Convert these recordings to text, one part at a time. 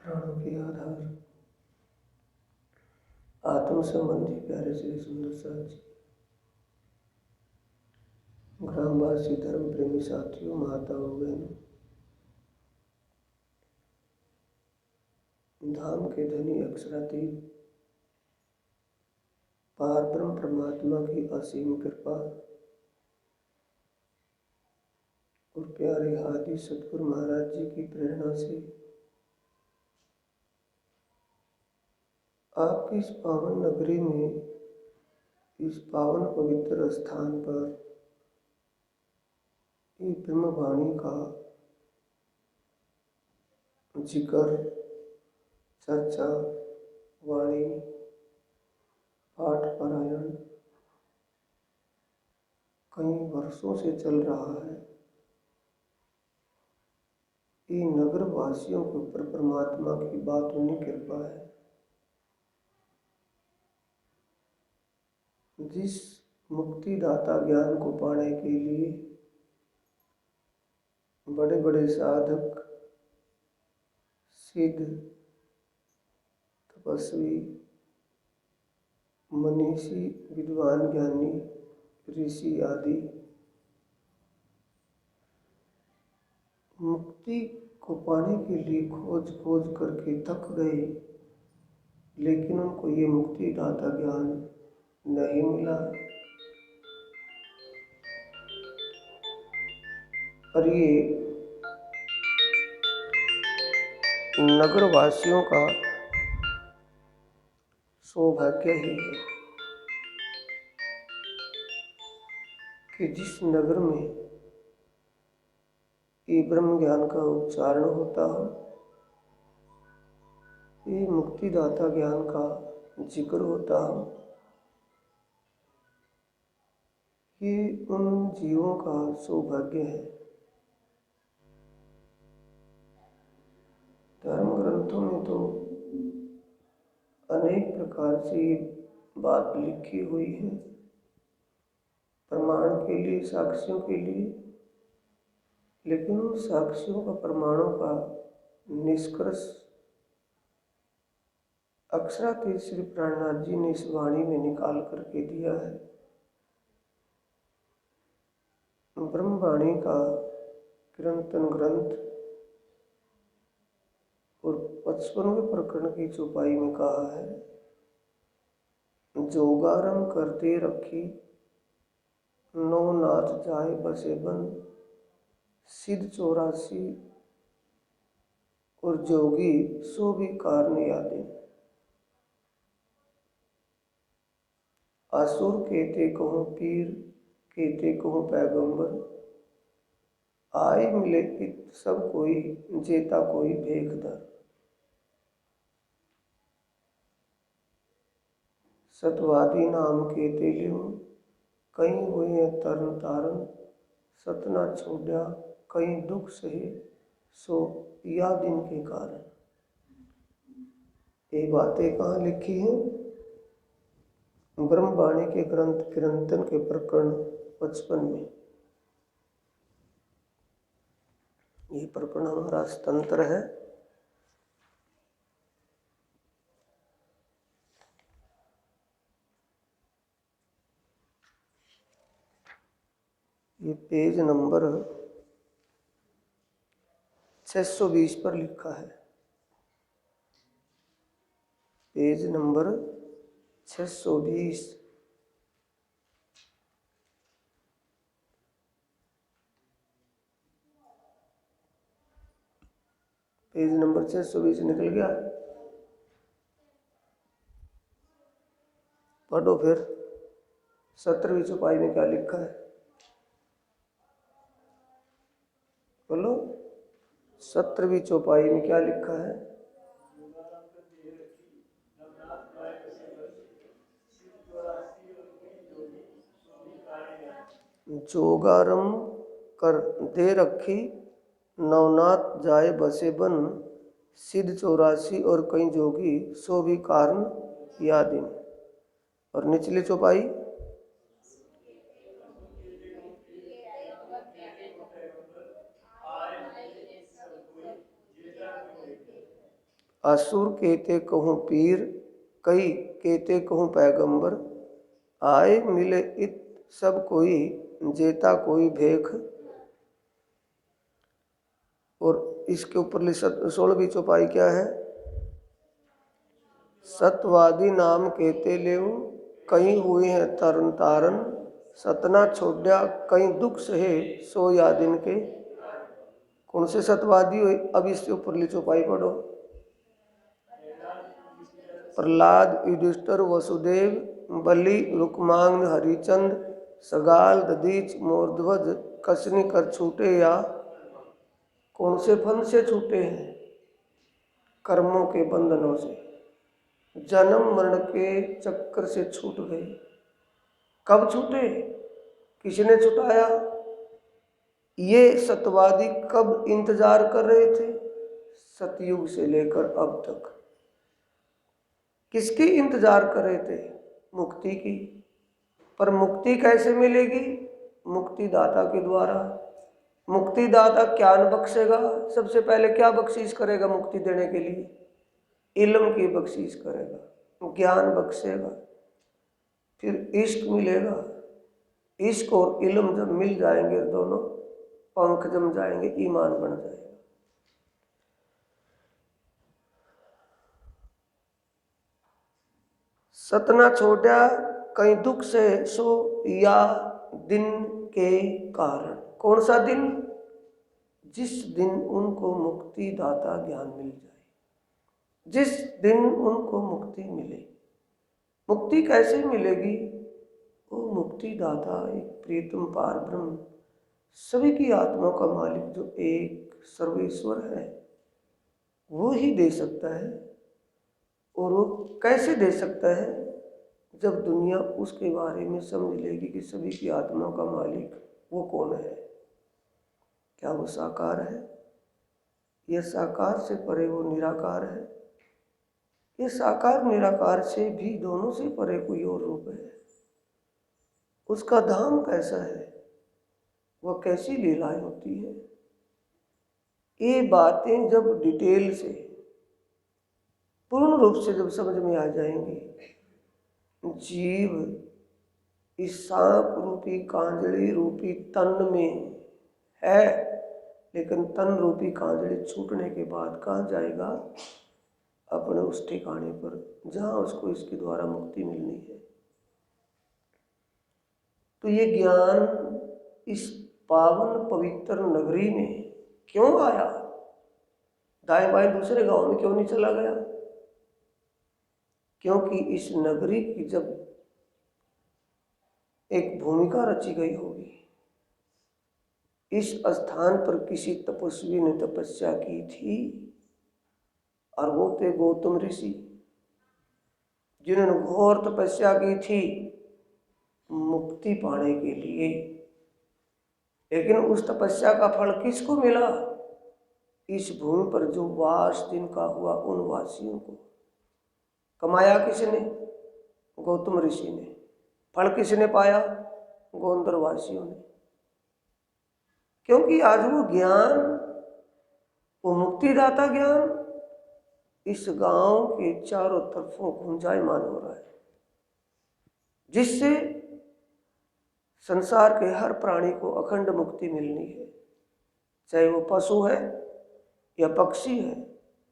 प्राणों के आधार आत्म संबंधी प्यारे श्री सुंदर साथ जी, ग्रामवासी, धर्म प्रेमी साथियों, माताओं, बहनों, धाम के धनी अक्षरातीत पार ब्रह्म परमात्मा की असीम कृपा और प्यारे आदि सतगुरु महाराज जी की प्रेरणा से आपकी इस पावन नगरी में, इस पावन पवित्र स्थान पर ये ब्रह्मवाणी का जिक्र, चर्चा, वाणी, पाठ पारायण कई वर्षों से चल रहा है। ये नगर वासियों के ऊपर परमात्मा की बात उन्हीं कृपा है। जिस मुक्तिदाता ज्ञान को पाने के लिए बड़े बड़े साधक, सिद्ध, तपस्वी, मनीषी, विद्वान, ज्ञानी, ऋषि आदि मुक्ति को पाने के लिए खोज खोज करके थक गए, लेकिन उनको ये मुक्तिदाता ज्ञान नहीं मिला। और ये नगरवासियों का सौभाग्य ही है कि जिस नगर में ये ब्रह्म ज्ञान का उच्चारण होता हो, ये मुक्तिदाता ज्ञान का जिक्र होता हो, ये उन जीवों का सौभाग्य है। धर्म ग्रंथों में तो अनेक प्रकार से बात लिखी हुई है, प्रमाण के लिए, साक्ष्यों के लिए, लेकिन उन साक्ष्यों का, प्रमाणों का निष्कर्ष अक्षरातीत श्री प्राणनाथ जी ने इस वाणी में निकाल करके दिया है। ब्रह्मवाणी का कीर्तन ग्रंथ और 55वें प्रकरण की चौपाई में कहा है, जोगारम करते रखी नौ नाथ जाए बसे बन, सिद्ध 84 और जोगी सो भी कारण यादें। असुर कहते कहूँ पीर, कहते कहूँ पैगंबर, आए मिले पित सब कोई, जेता कोई भेखदर। सतवादी नाम कहते लियो, कई हुए तरन तारन, सतना छोड़ा कई दुख सहे, सो या दिन के कारण। ये बातें कहाँ लिखी हैं? ब्रह्मवाणी के ग्रंथ कीर्तन के प्रकरण 55 में। ये प्रकरण हमारा स्तंत्र है। ये पेज नंबर 620 पर लिखा है। Page number 620। पेज नंबर 620 निकल गया? पढ़ो फिर 17वीं चौपाई में क्या लिखा है, बोलो। 17वीं चौपाई में क्या लिखा है? जोगारम कर दे रखी नवनाथ जाए बसे बन, सिद्ध 84 और कई जोगी सो भी कारण यादिन। और निचली चौपाई, असुर केते कहूँ पीर, कई केते कहूँ पैगंबर, आए मिले इत सब कोई, जेता कोई भेख। और इसके ऊपर 16वीं चौपाई क्या है? सतवादी नाम केते लेऊ, कहीं हुए हैं तरन तारन, सतना छोड्या कहीं दुख सहे, सो यादिन के। कौन से सतवादी हुए? अब इसके ऊपर चौपाई पढ़ो। प्रहलाद, युधिष्ठिर, वसुदेव, बलि, रुक्मांग, हरिचंद, सगाल, दधीच, मोरध्वज, कसनी कर छूटे या। कौन से फन से छूटे हैं? कर्मों के बंधनों से, जन्म मरण के चक्कर से छूट गए। कब छूटे? किसने छुटाया? ये सतवादी कब इंतजार कर रहे थे? सतयुग से लेकर अब तक। किसकी इंतजार कर रहे थे? मुक्ति की। पर मुक्ति कैसे मिलेगी? मुक्तिदाता के द्वारा। मुक्तिदाता क्या बख्शेगा? सबसे पहले क्या बख्शीश करेगा मुक्ति देने के लिए? इल्म की बख्शीश करेगा, ज्ञान बख्शेगा, फिर इश्क मिलेगा। इश्क और इल्म जब मिल जाएंगे, दोनों पंख जम जाएंगे, ईमान बन जाएगा। सतना छोड़ा कहीं दुख से, सो या दिन के कारण। कौन सा दिन? जिस दिन उनको मुक्ति दाता ज्ञान मिल जाए, जिस दिन उनको मुक्ति मिले। मुक्ति कैसे मिलेगी? वो मुक्ति दाता एक प्रीतम पार ब्रह्म, सभी की आत्मा का मालिक जो एक सर्वेश्वर है, वो ही दे सकता है। और वो कैसे दे सकता है? जब दुनिया उसके बारे में समझ लेगी कि सभी की आत्मा का मालिक वो कौन है। क्या वो साकार है? यह साकार से परे वो निराकार है? ये साकार निराकार से भी दोनों से परे कोई और रूप है? उसका धाम कैसा है? वह कैसी लीलाएं होती है? ये बातें जब डिटेल से पूर्ण रूप से जब समझ में आ जाएंगी, जीव इस सांप रूपी कांजड़ी रूपी तन में है, लेकिन तन रूपी कांजड़ी छूटने के बाद कहाँ जाएगा? अपने उस ठिकाने पर जहाँ उसको इसके द्वारा मुक्ति मिलनी है। तो ये ज्ञान इस पावन पवित्र नगरी में क्यों आया? दाएं बाएं दूसरे गांव में क्यों नहीं चला गया? क्योंकि इस नगरी की जब एक भूमिका रची गई होगी, इस स्थान पर किसी तपस्वी ने तपस्या की थी, और वो थे गौतम ऋषि, जिन्होंने घोर तपस्या की थी मुक्ति पाने के लिए। लेकिन उस तपस्या का फल किसको मिला? इस भूमि पर जो वास जिनका हुआ, उन वासियों को। कमाया किसने? गौतम ऋषि ने। फल किसने पाया? गोंदर वासियों ने। क्योंकि आज वो ज्ञान, वो मुक्तिदाता ज्ञान इस गांव के चारों तरफों गुंजायमान हो रहा है, जिससे संसार के हर प्राणी को अखंड मुक्ति मिलनी है। चाहे वो पशु है या पक्षी है,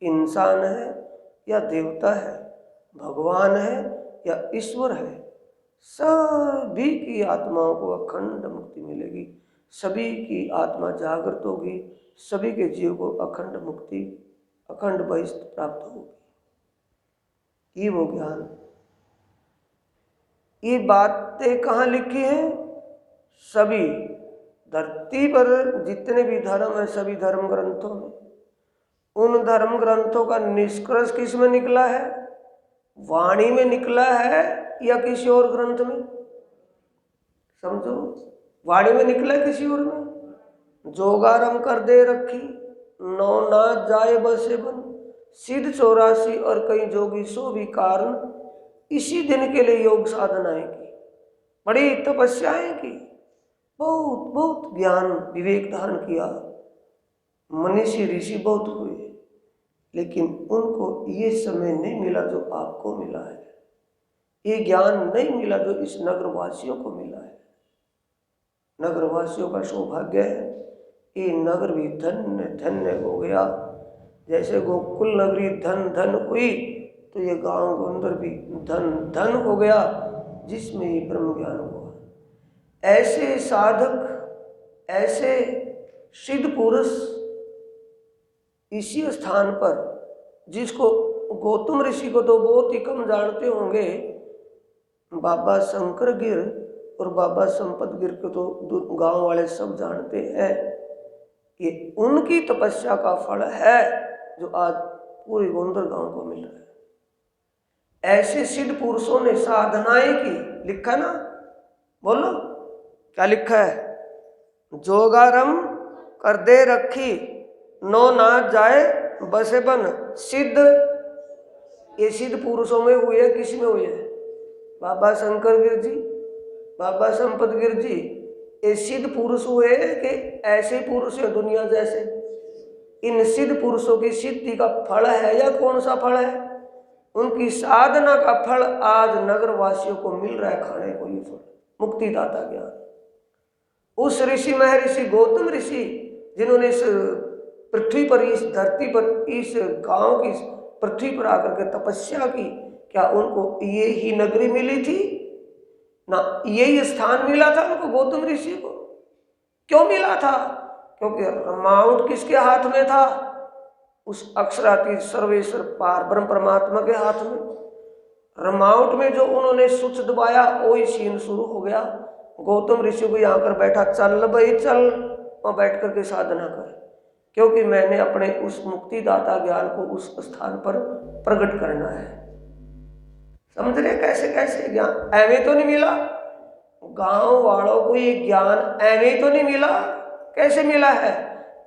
इंसान है या देवता है, भगवान है या ईश्वर है, सभी की आत्माओं को अखंड मुक्ति मिलेगी। सभी की आत्मा जागृत होगी, सभी के जीव को अखंड मुक्ति, अखंड बहिष्ठ प्राप्त होगी। ये वो ज्ञान, ये बातें कहाँ लिखी हैं? सभी धरती पर जितने भी धर्म है, सभी धर्म ग्रंथों में। उन धर्म ग्रंथों का निष्कर्ष किस में निकला है? वाणी में निकला है या किसी और ग्रंथ में? समझो, वाणी में निकला है किसी और में? जोगारम कर दे रखी, नौनाथ जाए बसे बन, सिद्ध 84 और कई जोगी सो भी कारण। इसी दिन के लिए योग साधनाएं की, बड़ी तपस्याएं की, बहुत बहुत ज्ञान विवेक धारण किया, मनीषी ऋषि बहुत हुए, लेकिन उनको ये समय नहीं मिला जो आपको मिला है, ये ज्ञान नहीं मिला जो इस नगरवासियों को मिला है। नगरवासियों का सौभाग्य है, ये नगर भी धन्य धन्य हो गया। जैसे गोकुल नगरी धन धन हुई, तो ये गांव गोंदर भी धन धन हो गया जिसमें ये ब्रह्म ज्ञान हुआ। ऐसे साधक, ऐसे सिद्ध पुरुष इसी स्थान पर, जिसको गौतम ऋषि को तो बहुत ही कम जानते होंगे, बाबा शंकर गिर और बाबा संपत गिर को तो गांव वाले सब जानते हैं। ये उनकी तपस्या का फल है जो आज पूरे गोंदर गांव को मिल रहा है। ऐसे सिद्ध पुरुषों ने साधनाएं की, लिखा ना, बोलो क्या लिखा है? जोगारम कर दे रखी नो ना जाए बसे बन सिद्ध। ये सिद्ध पुरुषों में हुए है, किस में हुए है? बाबा शंकर गिर जी, बाबा संपत गिर जी, ये सिद्ध पुरुष हुए कि ऐसे पुरुष है दुनिया जैसे? इन सिद्ध पुरुषों की सिद्धि का फल है या कौन सा फल है? उनकी साधना का फल आज नगरवासियों को मिल रहा है, खाने को ये फल, मुक्तिदाता ज्ञान। उस ऋषि महर्षि गौतम ऋषि जिन्होंने इस पृथ्वी पर, इस धरती पर, इस गांव की पृथ्वी पर आकर के तपस्या की, क्या उनको ये ही नगरी मिली थी ना? यही स्थान मिला था उनको, गौतम ऋषि को? क्यों मिला था? क्योंकि रमाउंट किसके हाथ में था? उस अक्षरातीत सर्वेश्वर पार ब्रह्म परमात्मा के हाथ में। रमाउंट में जो उन्होंने स्विच दबाया, वही सीन शुरू हो गया। गौतम ऋषि को यहाँ कर बैठा, चल भाई चल, वहाँ बैठ करके साधना कर, क्योंकि मैंने अपने उस मुक्तिदाता ज्ञान को उस स्थान पर प्रकट करना है। समझ रहे कैसे कैसे ज्ञान ऐवे तो नहीं मिला गांव वालों को, ये ज्ञान ऐवे तो नहीं मिला। कैसे मिला है?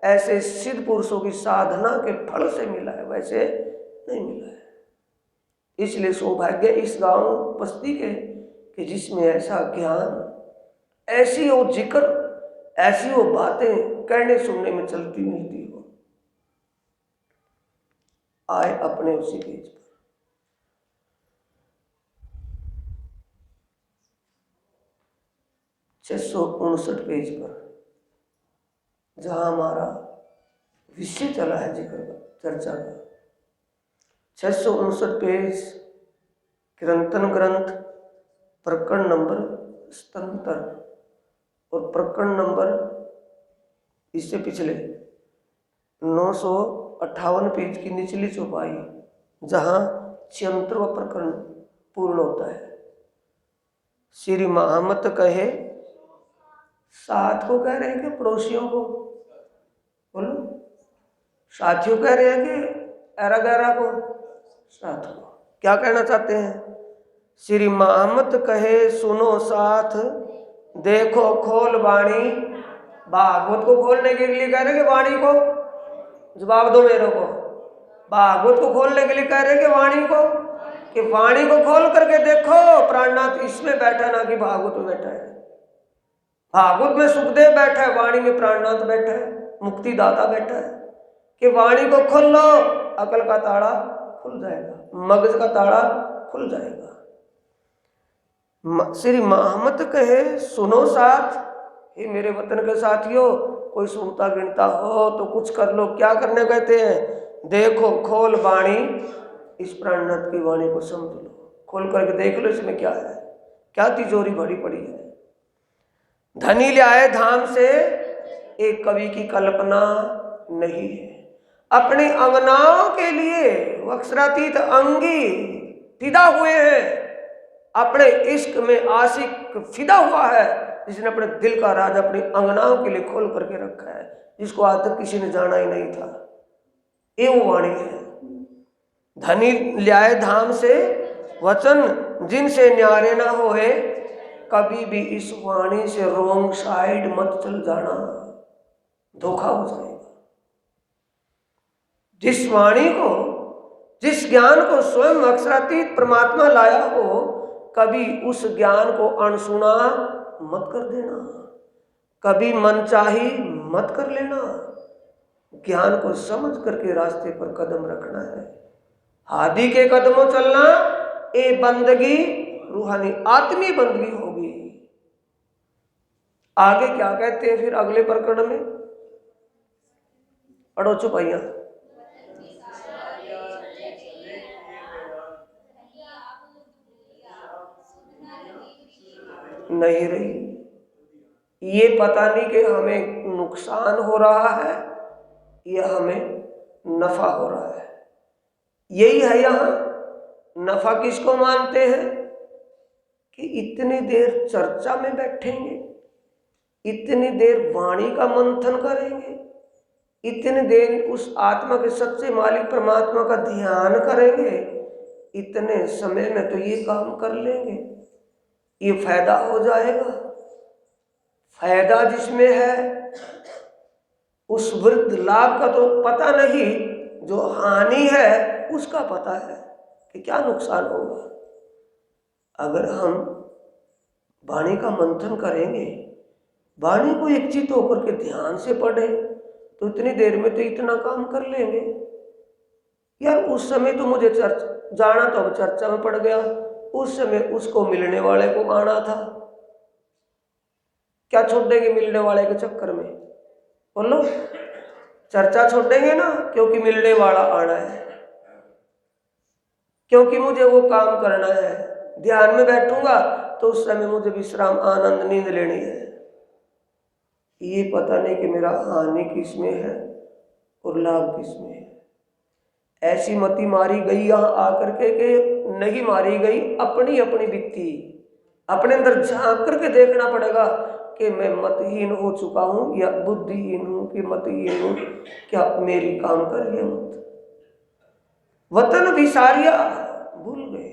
ऐसे सिद्ध पुरुषों की साधना के फल से मिला है, वैसे नहीं मिला है। इसलिए सौभाग्य इस गांव बस्ती के कि जिसमें ऐसा ज्ञान, ऐसी वो जिक्र, ऐसी वो बातें कहने सुनने में चलती मिलती हो। आए अपने उसी पेज पर 659 पेज पर, जहां हमारा विषय चला है जिक्र का, चर्चा का। 659 पेज, कीर्तन ग्रंथ, प्रकरण नंबर 77 और प्रकरण नंबर इससे पिछले 958 पेज की निचली चौपाई, जहां 76वां प्रकरण पूर्ण होता है। श्री महामत कहे, साथ को कह रहे हैं कि पड़ोसियों को? बोलो, साथियों कह रहे हैं कि एरा गहरा को? साथ को। क्या कहना चाहते हैं? श्री महामत कहे सुनो साथ, देखो खोल वाणी। भागवत को खोलने के लिए कह रहे कि वाणी को? जवाब दो मेरे को। भागवत को खोलने के लिए कह रहे कि वाणी को? कि वाणी को खोल करके देखो, प्राणनाथ इसमें बैठा ना कि भागवत में बैठा है। भागवत में सुखदेव बैठा है, वाणी में प्राणनाथ बैठा है, मुक्तिदाता बैठा है। कि वाणी को खोल लो, अकल का ताड़ा खुल जाएगा, मगज का ताड़ा खुल जाएगा। श्री महामत कहे सुनो साथ, हे मेरे वतन के साथियों, कोई सुनता गिनता हो तो कुछ कर लो। क्या करने कहते हैं? देखो खोल वाणी, इस प्राणनाथ की वाणी को समझ लो, खोल करके देख लो इसमें क्या है, क्या तिजोरी भरी पड़ी है। धनी ले आए धाम से, एक कवि की कल्पना नहीं है। अपने अंगनाओं के लिए अक्षरातीत अंगी फिदा हुए हैं, अपने इश्क में आशिक फिदा हुआ है, जिसने अपने दिल का राज अपने अंगनाओं के लिए खोल करके रखा है, जिसको आज तक किसी ने जाना ही नहीं था। ये वो वाणी है। धनी ल्याए धाम से वचन, जिनसे न्यारे ना होए, कभी भी इस वाणी से रोंग साइड मत चल जाना, धोखा हो जाएगा। जिस वाणी को, जिस ज्ञान को स्वयं अक्षरातीत परमात्मा लाया हो, कभी उस ज्ञान को अनसुना मत कर देना, कभी मनचाही मत कर लेना। ज्ञान को समझ करके रास्ते पर कदम रखना है। हादी के कदमों चलना ये बंदगी रूहानी आत्मी बंदगी होगी। आगे क्या कहते हैं फिर अगले प्रकरण में? पढ़ो चुपैया। नहीं रही। ये पता नहीं कि हमें नुकसान हो रहा है या हमें नफा हो रहा है। यही है यहाँ। नफा किसको मानते हैं कि इतनी देर चर्चा में बैठेंगे, इतनी देर वाणी का मंथन करेंगे, इतनी देर उस आत्मा के सच्चे मालिक परमात्मा का ध्यान करेंगे, इतने समय में तो ये काम कर लेंगे, ये फायदा हो जाएगा। फायदा जिसमें है उस वृद्ध लाभ का तो पता नहीं, जो हानि है उसका पता है कि क्या नुकसान होगा। अगर हम वाणी का मंथन करेंगे, वाणी को एकचित होकर के ध्यान से पढ़े, तो इतनी देर में तो इतना काम कर लेंगे। यार उस समय तो मुझे जाना तो अब चर्चा में पड़ गया, उस समय उसको मिलने वाले को आना था। क्या छोड़ देंगे मिलने वाले के चक्कर में? बोलो, चर्चा छोड़ देंगे ना, क्योंकि मिलने वाला आना है, क्योंकि मुझे वो काम करना है। ध्यान में बैठूंगा तो उस समय मुझे विश्राम, आनंद, नींद लेनी है। ये पता नहीं कि मेरा हानि किसमें है और लाभ किसमें है। ऐसी मति मारी गई यहाँ आकर के कि नहीं मारी गई, अपनी अपनी बीती। अपने अंदर झांक करके देखना पड़ेगा कि मैं मतहीन हो चुका हूं या बुद्धिहीन हूं कि मतहीन हूं, क्या मेरी काम कर रही है मत। वतन विसारिया भूल गए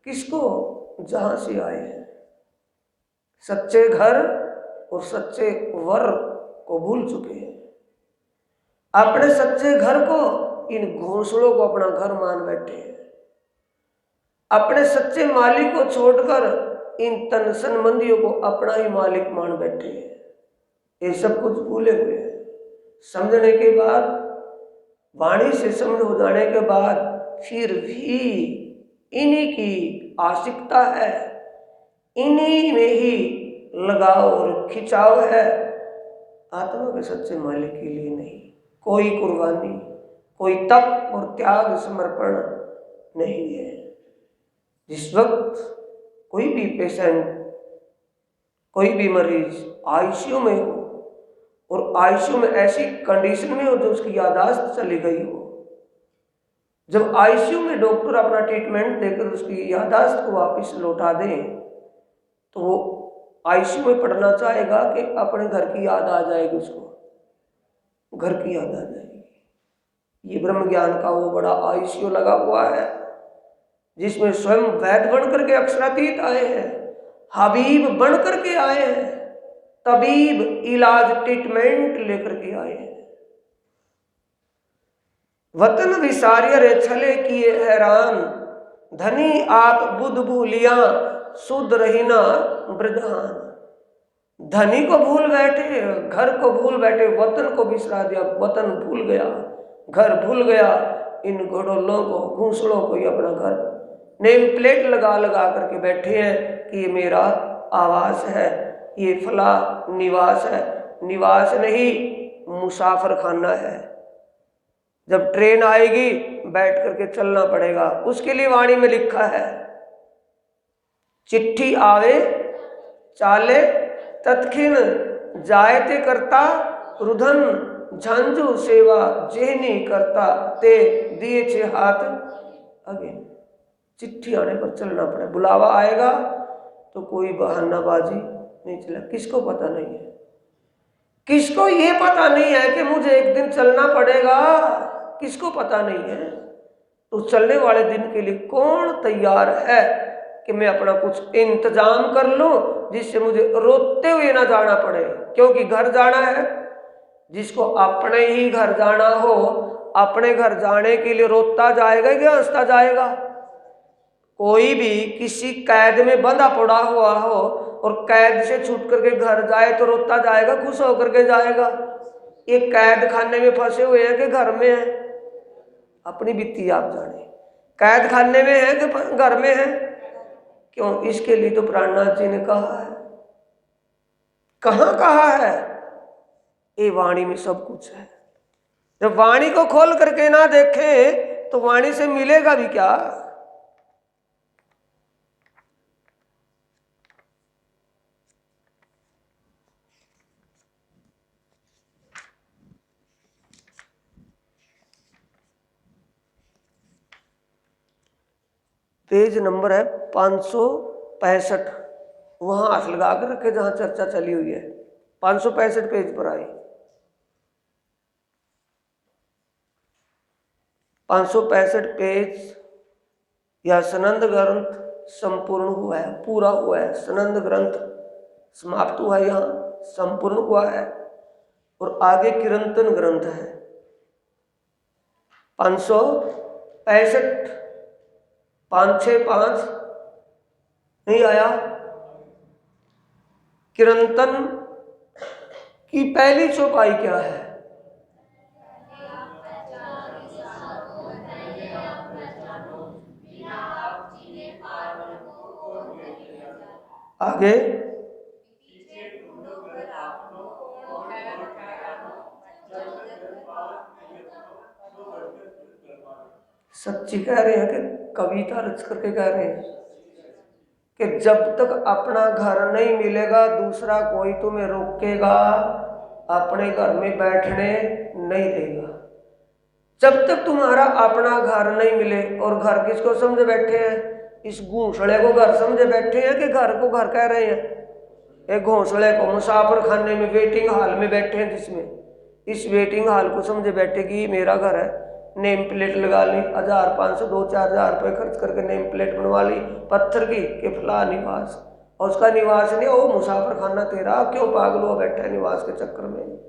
किसको? जहां से आए हैं। सच्चे घर और सच्चे वर को भूल चुके हैं। अपने सच्चे घर को, इन घोंसलों को अपना घर मान बैठे हैं। अपने सच्चे मालिक को छोड़कर इन तन संबंधियों को अपना ही मालिक मान बैठे हैं। ये सब कुछ भूले हुए हैं। समझने के बाद, वाणी से समझ हो जाने के बाद, फिर भी इन्हीं की आशिकता है, इन्हीं में ही लगाव और खिंचाव है। आत्मा के सच्चे मालिक के लिए नहीं। कोई कुर्बानी, कोई तप और त्याग, समर्पण नहीं है। जिस वक्त कोई भी पेशेंट, कोई भी मरीज आईसीयू में हो और आईसीयू में ऐसी कंडीशन में हो जो उसकी याददाश्त चली गई हो, जब आईसीयू में डॉक्टर अपना ट्रीटमेंट देकर उसकी याददाश्त को वापस लौटा दें, तो वो आईसीयू में पढ़ना चाहेगा कि अपने घर की याद आ जाएगी, उसको घर की याद आ जाएगी। ये ब्रह्म ज्ञान का वो बड़ा आईसीयू लगा हुआ है, जिसमें स्वयं वैद्य बन करके अक्षरातीत आए हैं, हबीब बन करके आए हैं, तबीब इलाज ट्रीटमेंट लेकर के आए हैं। वतन विसारिया रे छले किए हैरान, धनी आप बुध भूलिया सुध रहीना ब्रजहान। धनी को भूल बैठे, घर को भूल बैठे, वतन को बिसरा दिया। वतन भूल गया, घर भूल गया। इन घोड़ों को, घूंसड़ों को ही अपना घर नेम प्लेट लगा लगा करके बैठे हैं कि ये मेरा आवास है, ये फला निवास है। निवास नहीं, मुसाफिर खाना है। जब ट्रेन आएगी बैठ करके चलना पड़ेगा। उसके लिए वाणी में लिखा है, चिट्ठी आवे चाले तत्खिन जायते करता रुधन, झांझू सेवा जेहनी करता ते दिए छे हाथ अगे। चिट्ठी आने पर चलना पड़े। बुलावा आएगा तो कोई बहानाबाजी नहीं चला। किसको पता नहीं है, किसको ये पता नहीं है कि मुझे एक दिन चलना पड़ेगा? किसको पता नहीं है? तो चलने वाले दिन के लिए कौन तैयार है कि मैं अपना कुछ इंतजाम कर लूं जिससे मुझे रोते हुए ना जाना पड़े? क्योंकि घर जाना है। जिसको अपने ही घर जाना हो, अपने घर जाने के लिए रोता जाएगा या हंसता जाएगा? कोई भी किसी कैद में बंधा पड़ा हुआ हो और कैद से छूट करके घर जाए तो रोता जाएगा, खुश होकर के जाएगा? ये कैद खाने में फंसे हुए हैं कि घर में है? अपनी बीती आप जाने। कैद खाने में है कि घर में है? क्यों? इसके लिए तो प्राणनाथ जी ने कहा है। कहाँ कहा है? ये वाणी में सब कुछ है। जब वाणी को खोल करके ना देखें तो वाणी से मिलेगा भी क्या? पेज नंबर है 565, वहां हाथ लगा कर रखे जहां चर्चा चली हुई है। 565 पेज पर आई। 565 पेज। यह सनंद ग्रंथ संपूर्ण हुआ है, पूरा हुआ है। सनंद ग्रंथ समाप्त हुआ है, यहाँ संपूर्ण हुआ है। और आगे किरंतन ग्रंथ है 565। 565 नहीं आया। किरंतन की पहली चौपाई क्या है? आगे सच्ची कह रहे हैं कि कविता रच करके कह रहे हैं कि जब तक अपना घर नहीं मिलेगा दूसरा कोई तुम्हें रोकेगा, अपने घर में बैठने नहीं देगा। जब तक तुम्हारा अपना घर नहीं मिले। और घर किसको समझे बैठे हैं? इस घोंसले को घर समझे बैठे हैं कि घर को घर कह रहे हैं? एक घोंसले को मुसाफिर खाने में वेटिंग हॉल में बैठे हैं, जिसमें इस वेटिंग हॉल को समझे बैठे कि मेरा घर है। नेम प्लेट लगा ली, 1500 2-4 हज़ार रुपये खर्च करके नेम प्लेट बनवा ली पत्थर की कि फला निवास, और उसका निवास नहीं, वो मुसाफिर खाना तेरा। क्यों पागल हुआ बैठा है निवास के चक्कर में?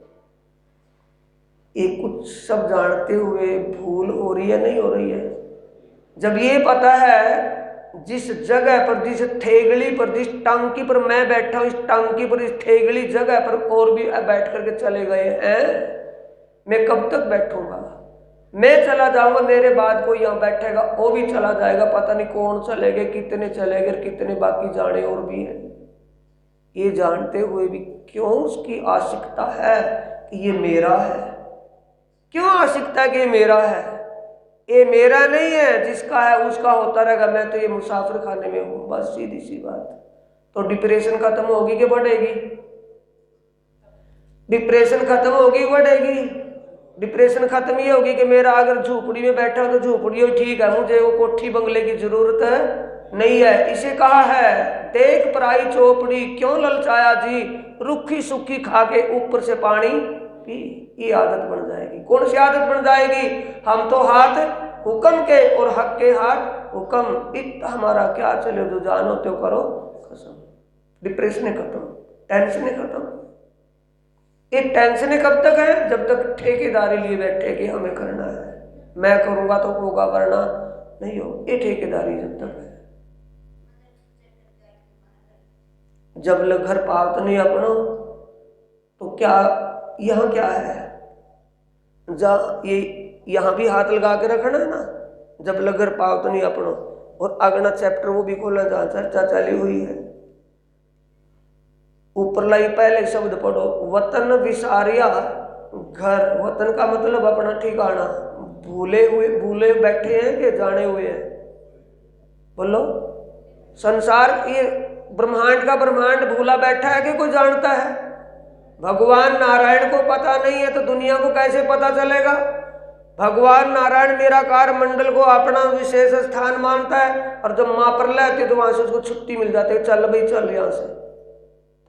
ये कुछ सब जानते हुए भूल हो रही है, नहीं हो रही है? जब ये पता है जिस जगह पर, जिस थेगली पर, जिस टांकी पर मैं बैठा हूं, इस टांकी पर, इस थेगली जगह पर और भी बैठ करके चले गए हैं, मैं कब तक बैठूंगा? मैं चला जाऊंगा, मेरे बाद कोई यहाँ बैठेगा, वो भी चला जाएगा, पता नहीं कौन चलेगे, कितने चलेगे, कितने बाकी जाने और भी हैं। ये जानते हुए भी क्यों उसकी आशिकता है कि ये मेरा है? क्यों आशिकता है कि ये मेरा है? ये मेरा नहीं है, जिसका है उसका होता रहेगा, मैं तो ये मुसाफिर खाने में हूं। बस सीधी सी बात। तो डिप्रेशन खत्म होगी कि बढ़ेगी? डिप्रेशन खत्म होगी बढ़ेगी? डिप्रेशन खत्म ये होगी कि मेरा अगर झोपड़ी में बैठा हो तो झोपड़ी हो ठीक है, मुझे वो कोठी बंगले की जरूरत नहीं है। इसे कहा है देख पराई चौपड़ी क्यों ललचाया जी, रुखी सुखी खा के ऊपर से पानी पी। ये आदत बन जाएगी। कौन सी आदत बन जाएगी? हम तो हाथ हुक्म के और हक के हाथ हुक्म, इत हमारा क्या चले, जो जानो तो करो कसम। डिप्रेशन खत्म, टेंशन खत्म। ये टेंशन कब तक है? जब तक ठेकेदारी लिए बैठे कि हमें करना है, मैं करूंगा तो होगा वरना नहीं हो। ये ठेकेदारी जब तक है। जब लग घर पावत नहीं अपनो तो क्या यहाँ क्या है? जा ये यहाँ भी हाथ लगा के रखना है ना, जब लग घर पावत नहीं अपनो। और अगला चैप्टर वो भी खोलना जहाँ चर्चा चली हुई है। ऊपर लाई पहले शब्द पढ़ो, वतन विसारिया घर। वतन का मतलब अपना ठिकाना। भूले बैठे हैं कि जाने हुए हैं? बोलो। संसार ये ब्रह्मांड का ब्रह्मांड भूला बैठा है कि कोई जानता है? भगवान नारायण को पता नहीं है तो दुनिया को कैसे पता चलेगा? भगवान नारायण निराकार मंडल को अपना विशेष स्थान मानता है, और जब मां पर लेते तो वहां से उसको छुट्टी मिल जाती है, चल भाई चल यहां से।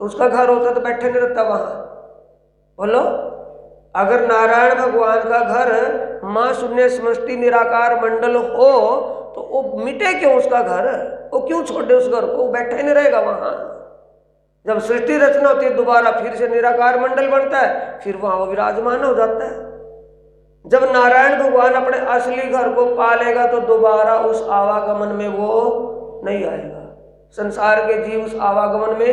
तो उसका घर होता तो बैठे नहीं रहता वहां। बोलो। अगर नारायण भगवान का घर मां शून्य समष्टि निराकार मंडल हो तो वो मिटे क्यों उसका घर? वो क्यों छोड़े उस घर को? बैठे नहीं रहेगा वहां। जब सृष्टि रचना होती है दोबारा फिर से निराकार मंडल बनता है, फिर वहां वो विराजमान हो जाता है। जब नारायण भगवान अपने असली घर को पालेगा तो दोबारा उस आवागमन में वो नहीं आएगा। संसार के जीव उस आवागमन में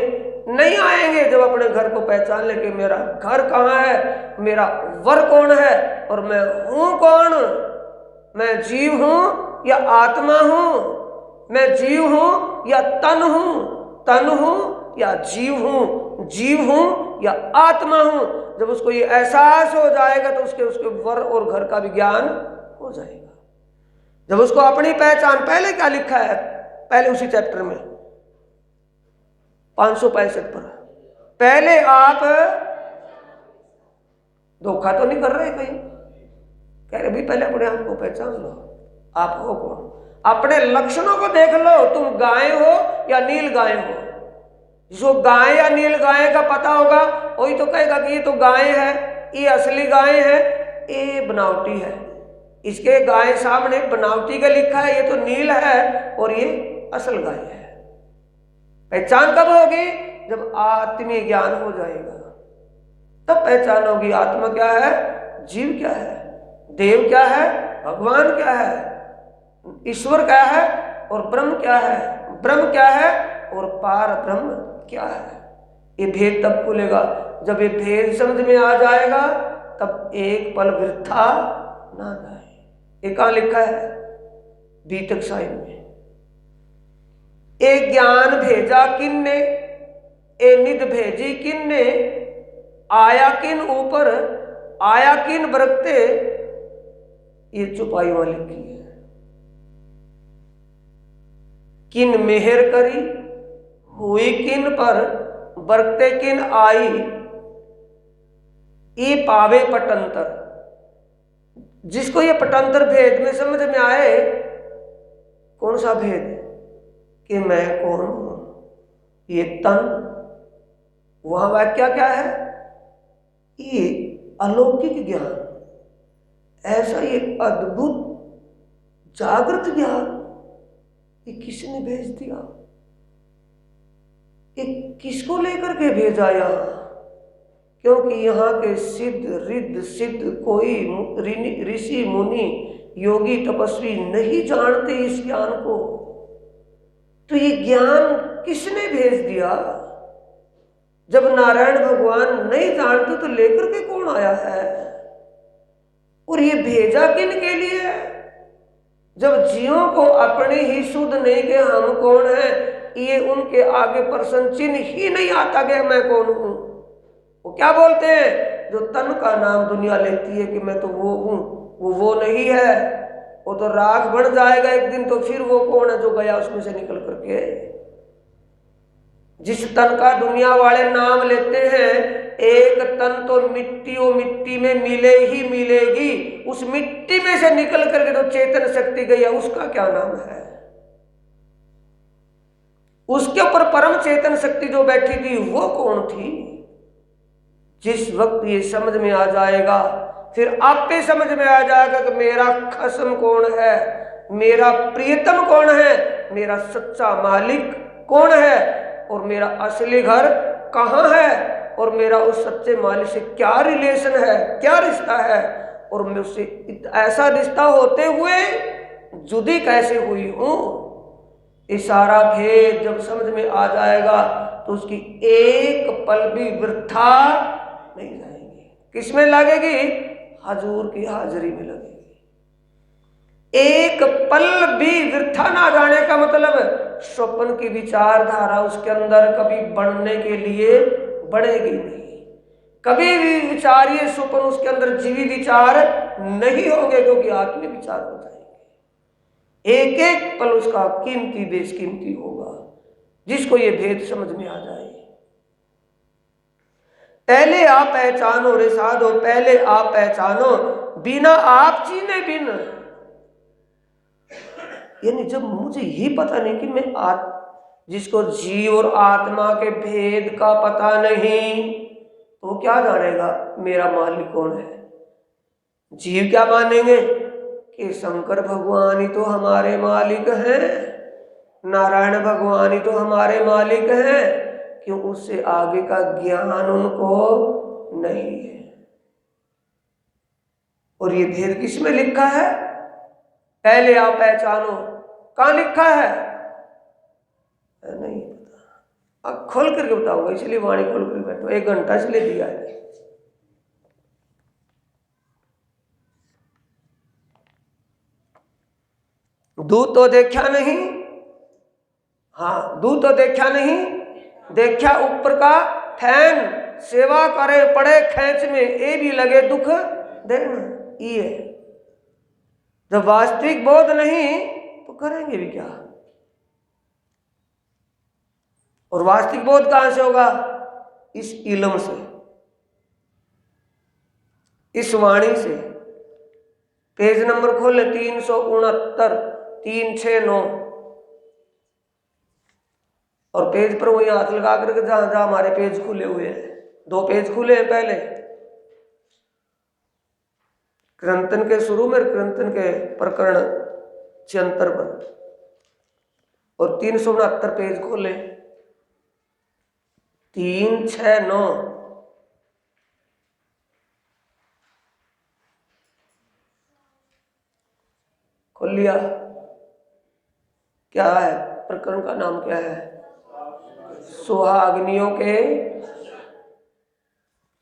नहीं आएंगे जब अपने घर को पहचान ले कि मेरा घर कहाँ है, मेरा वर कौन है और मैं हूं कौन। मैं जीव हूं या आत्मा हूं, मैं जीव हूं या तन हूं या जीव हूं या आत्मा हूं। जब उसको ये एहसास हो जाएगा तो उसके वर और घर का भी ज्ञान हो जाएगा। जब उसको अपनी पहचान, पहले क्या लिखा है, पहले उसी चैप्टर में 565 पर, पहले आप धोखा तो नहीं कर रहे कहीं, कह रहे भी पहले अपने आप को पहचान लो, आप हो कौन। अपने लक्षणों को देख लो, तुम गाय हो या नील गाय हो। जो गाय या नील गाय का पता होगा वही तो कहेगा कि ये तो गाय है, ये असली गाय है, ये बनावटी है। इसके गाय सामने बनावटी का लिखा है, ये तो नील है और ये असल गाय है। पहचान कब होगी? जब आत्मीय ज्ञान हो जाएगा, तब पहचान होगी आत्मा क्या है, जीव क्या है, देव क्या है, भगवान क्या है, ईश्वर क्या है और ब्रह्म क्या है, ब्रह्म क्या है और पार ब्रह्म क्या है। ये भेद तब खुलेगा जब ये भेद समझ में आ जाएगा, तब एक पल वृथा ना जाए। ये कहाँ लिखा है? बीतक साहिब में। एक ज्ञान भेजा किन्ने, ए निध भेजी किन्ने, आया किन ऊपर, आया किन बरकते, ये चुपाई वाली की है। किन मेहर करी, हुई किन पर, बरकते किन आई, ये पावे पटंतर। जिसको ये पटंतर भेद में समझ में आए, कौन सा भेद कि मैं कौन हूं, ये तन, वहां वाक्या क्या है, ये अलौकिक ज्ञान, ऐसा ये अद्भुत जागृत ज्ञान, ये किसने भेज दिया, ये किसको लेकर के भेजा यहां? क्योंकि यहाँ के सिद्ध रिद्ध सिद्ध कोई ऋषि मुनि योगी तपस्वी नहीं जानते इस ज्ञान को। तो ये ज्ञान किसने भेज दिया? जब नारायण भगवान नहीं जानते तो लेकर के कौन आया है? और ये भेजा किन के लिए? जब जीवों को अपने ही शुद्ध नहीं के हम कौन है, ये उनके आगे प्रश्न चिन्ह ही नहीं आता कि मैं कौन हूं। वो क्या बोलते हैं? जो तन का नाम दुनिया लेती है कि मैं तो वो हूं, वो नहीं है, वो तो राख बन जाएगा एक दिन, तो फिर वो कौन है जो गया उसमें से निकल करके। जिस तन का दुनिया वाले नाम लेते हैं, एक तन तो मिट्टी और मिट्टी में मिले ही मिलेगी, उस मिट्टी में से निकल करके तो चेतन शक्ति गई है, उसका क्या नाम है? उसके ऊपर परम चेतन शक्ति जो बैठी थी वो कौन थी? जिस वक्त ये समझ में आ जाएगा, फिर आप पे समझ में आ जाएगा कि मेरा खसम कौन है, मेरा प्रियतम कौन है, मेरा सच्चा मालिक कौन है, और मेरा असली घर कहाँ है, और मेरा उस सच्चे मालिक से क्या रिलेशन है, क्या रिश्ता है, और मैं उससे ऐसा रिश्ता होते हुए जुदी कैसे हुई हूं। ये सारा भेद जब समझ में आ जाएगा तो उसकी एक पल भी वृथा नहीं जाएगी। किसमें लगेगी? हजूर की हाजिरी में लगेगी। एक पल भी वृथा ना जाने का मतलब स्वप्न की विचारधारा उसके अंदर कभी बढ़ने के लिए बढ़ेगी नहीं। कभी भी विचार, ये स्वप्न उसके अंदर जीवी विचार नहीं होंगे, क्योंकि आत्मी विचार हो जाएंगे। एक एक पल उसका कीमती बेशकीमती होगा, जिसको ये भेद समझ में आ जाए। पहले आप पहचानो रे साधो, पहले आप पहचानो, बिना आप चीने बिन। यानी जब मुझे ही पता नहीं कि मैं जिसको जीव और आत्मा के भेद का पता नहीं, तो क्या जानेगा मेरा मालिक कौन है? जीव क्या मानेंगे कि शंकर भगवान ही तो हमारे मालिक हैं, नारायण भगवान ही तो हमारे मालिक हैं, क्यों उससे आगे का ज्ञान उनको नहीं है। और ये भेद किस में लिखा है? पहले आप पहचानो, कहां लिखा है? नहीं, अब खोल करके बताऊंगा, इसलिए वाणी खोल करके बैठो, 1 घंटा इसलिए दिया है। दूध तो देखा नहीं, हाँ दूध तो देखा नहीं, देखा ऊपर का फैन, सेवा करे पड़े खेच में, ये भी लगे दुख देना। ये जब वास्तविक बोध नहीं तो करेंगे भी क्या। और वास्तविक बोध कहां से होगा? इस इल्म से, इस वाणी से। पेज नंबर खोले 369, 369, और पेज पर वही हाथ लगा करके जहां जहां हमारे पेज खुले हुए हैं, 2 पेज खुले हैं पहले, क्रंथन के शुरू में, क्रंथन के प्रकरण 76 पर, और 369 पेज खोले, 369। खोल लिया? क्या है प्रकरण का नाम? क्या है? सुहाग्नियों के।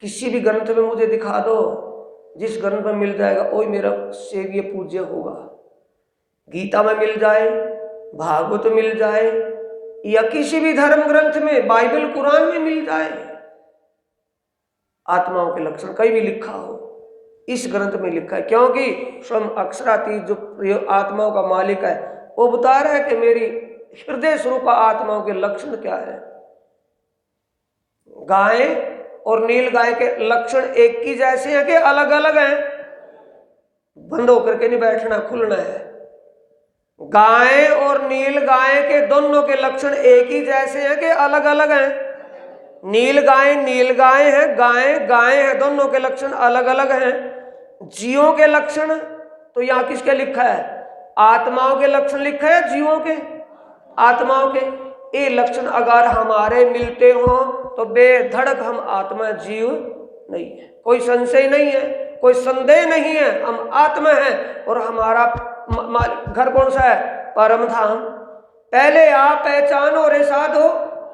किसी भी ग्रंथ में मुझे दिखा दो, जिस ग्रंथ में मिल जाएगा वही मेरा सेव्य पूज्य होगा। गीता में मिल जाए, भागवत में मिल जाए, या किसी भी धर्म ग्रंथ में, बाइबल कुरान में मिल जाए, आत्माओं के लक्षण कहीं भी लिखा हो, इस ग्रंथ में लिखा है। क्योंकि स्वयं अक्षरातीत जो आत्माओं का मालिक है वो बता रहा है कि मेरी हृदय स्वरूप आत्माओं के लक्षण क्या है। गाय और नील गाय के लक्षण एक ही जैसे हैं कि अलग अलग हैं? बंद होकर के नहीं बैठना, खुलना है। गाय और नील गाय के दोनों के लक्षण एक ही जैसे हैं कि अलग अलग हैं? नील गाय है, गाय गाय है, दोनों के लक्षण अलग अलग हैं। जीवों के लक्षण तो यहां किसके लिखा है? आत्माओं के लक्षण लिखा है, जीवों के, आत्माओं के। ये लक्षण अगर हमारे मिलते हो तो बेधड़क हम आत्मा जीव नहीं है, कोई संशय नहीं है, कोई संदेह नहीं है, हम आत्मा है। और हमारा घर कौन सा है? परम धाम। पहले आप पहचानो रे साधो,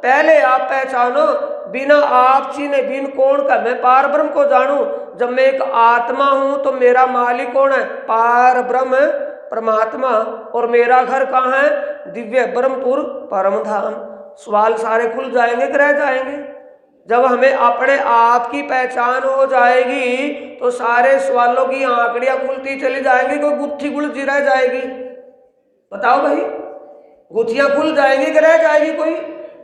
पहले आप पहचानो, बिना आप चीने बिन कौन का मैं पार ब्रह्म को जानूं। जब मैं एक आत्मा हूं तो मेरा मालिक कौन है? पार ब्रह्म परमात्मा। और मेरा घर कहाँ है? दिव्य ब्रह्मपुर परम धाम। सवाल सारे खुल जाएंगे कि रह जाएंगे? जब हमें अपने आप की पहचान हो जाएगी तो सारे सवालों की आंकड़ियां खुलती चली जाएंगी, कोई गुत्थी गुलझी रह जाएगी? बताओ भाई, गुत्थियां खुल जाएंगी कि रह जाएगी कोई?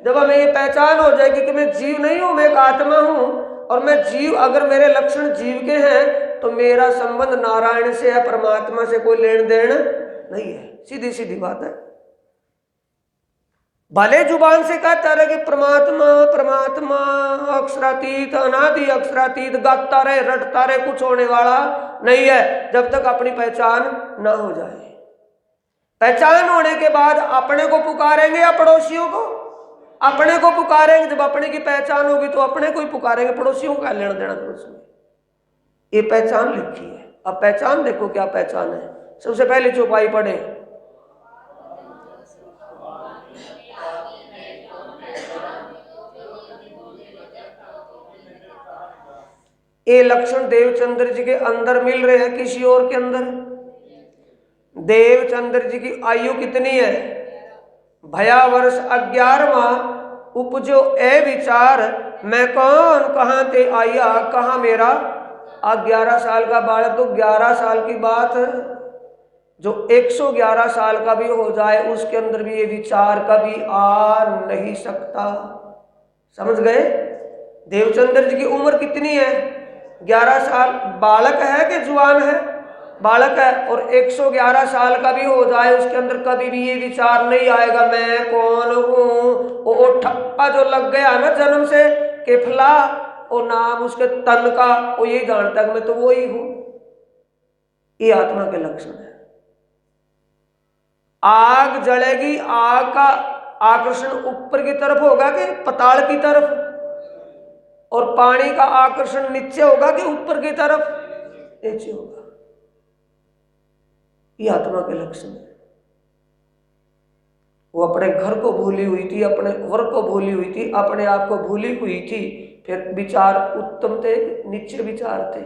जब हमें ये पहचान हो जाएगी कि मैं जीव नहीं हूं, मैं एक आत्मा हूं, और मैं जीव, अगर मेरे लक्षण जीव के हैं तो मेरा संबंध नारायण से है, परमात्मा से कोई लेन देन नहीं है। सीधी सीधी बात है। भले जुबान से कहता रहे कि परमात्मा परमात्मा, अक्षरातीत अनादि अक्षरातीत, गाता रहे रटता रहे, कुछ होने वाला नहीं है जब तक अपनी पहचान ना हो जाए। पहचान होने के बाद अपने को पुकारेंगे या पड़ोसियों को? अपने को पुकारेंगे। जब अपने की पहचान होगी तो अपने को ही पुकारेंगे, पड़ोसियों का लेना देना पड़ोसियों। ये पहचान लिखी है। अब पहचान देखो क्या पहचान है। सबसे पहले चौपाई पढ़े, ये लक्षण देवचंद्र जी के अंदर मिल रहे हैं, किसी और के अंदर? देवचंद्र जी की आयु कितनी है? भया वर्ष 11वां, उपजो ए विचार, मैं कौन कहाँ ते आया, कहाँ मेरा? 11 साल का बालक, तो 11 साल की बात, जो 111 साल का भी हो जाए उसके अंदर भी ये विचार कभी आ नहीं सकता। समझ गए? देवचंद्र जी की उम्र कितनी है? 11 साल। बालक है कि जुआन है? बालक है। और 111 साल का भी हो जाए उसके अंदर कभी भी ये विचार नहीं आएगा मैं कौन हूं। वो ठप्पा जो लग गया ना जन्म से कि फला, वो नाम उसके तन का, वो यही जानता है मैं तो वो ही हूं। ये आत्मा के लक्षण है। आग जलेगी, आग का आकर्षण ऊपर की तरफ होगा कि पताल की तरफ? और पानी का आकर्षण नीचे होगा कि ऊपर की तरफ? नीचे होगा। ये आत्मा के लक्षण है। वो अपने घर को भूली हुई थी, अपने वर्ग को भूली हुई थी, अपने आप को भूली हुई थी। फिर विचार उत्तम थे, नीचे विचार थे।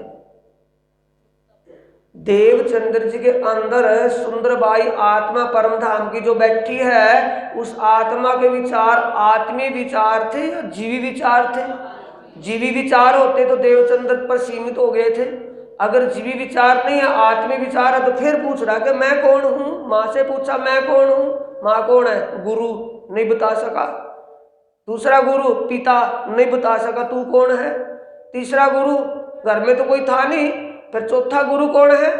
देवचंद्र जी के अंदर सुंदरबाई आत्मा परम धाम की जो बैठी है, उस आत्मा के विचार आत्मीय विचार थे या जीवी विचार थे? जीवी विचार होते तो देवचंद्र पर सीमित हो गए थे। अगर जीवी विचार नहीं है, आत्मीय विचार है, तो फिर पूछ रहा कि मैं कौन हूं। माँ से पूछा मैं कौन हूं, माँ कौन है? गुरु, नहीं बता सका। दूसरा गुरु पिता, नहीं बता सका तू कौन है। तीसरा गुरु घर में तो कोई था नहीं। फिर चौथा गुरु कौन है?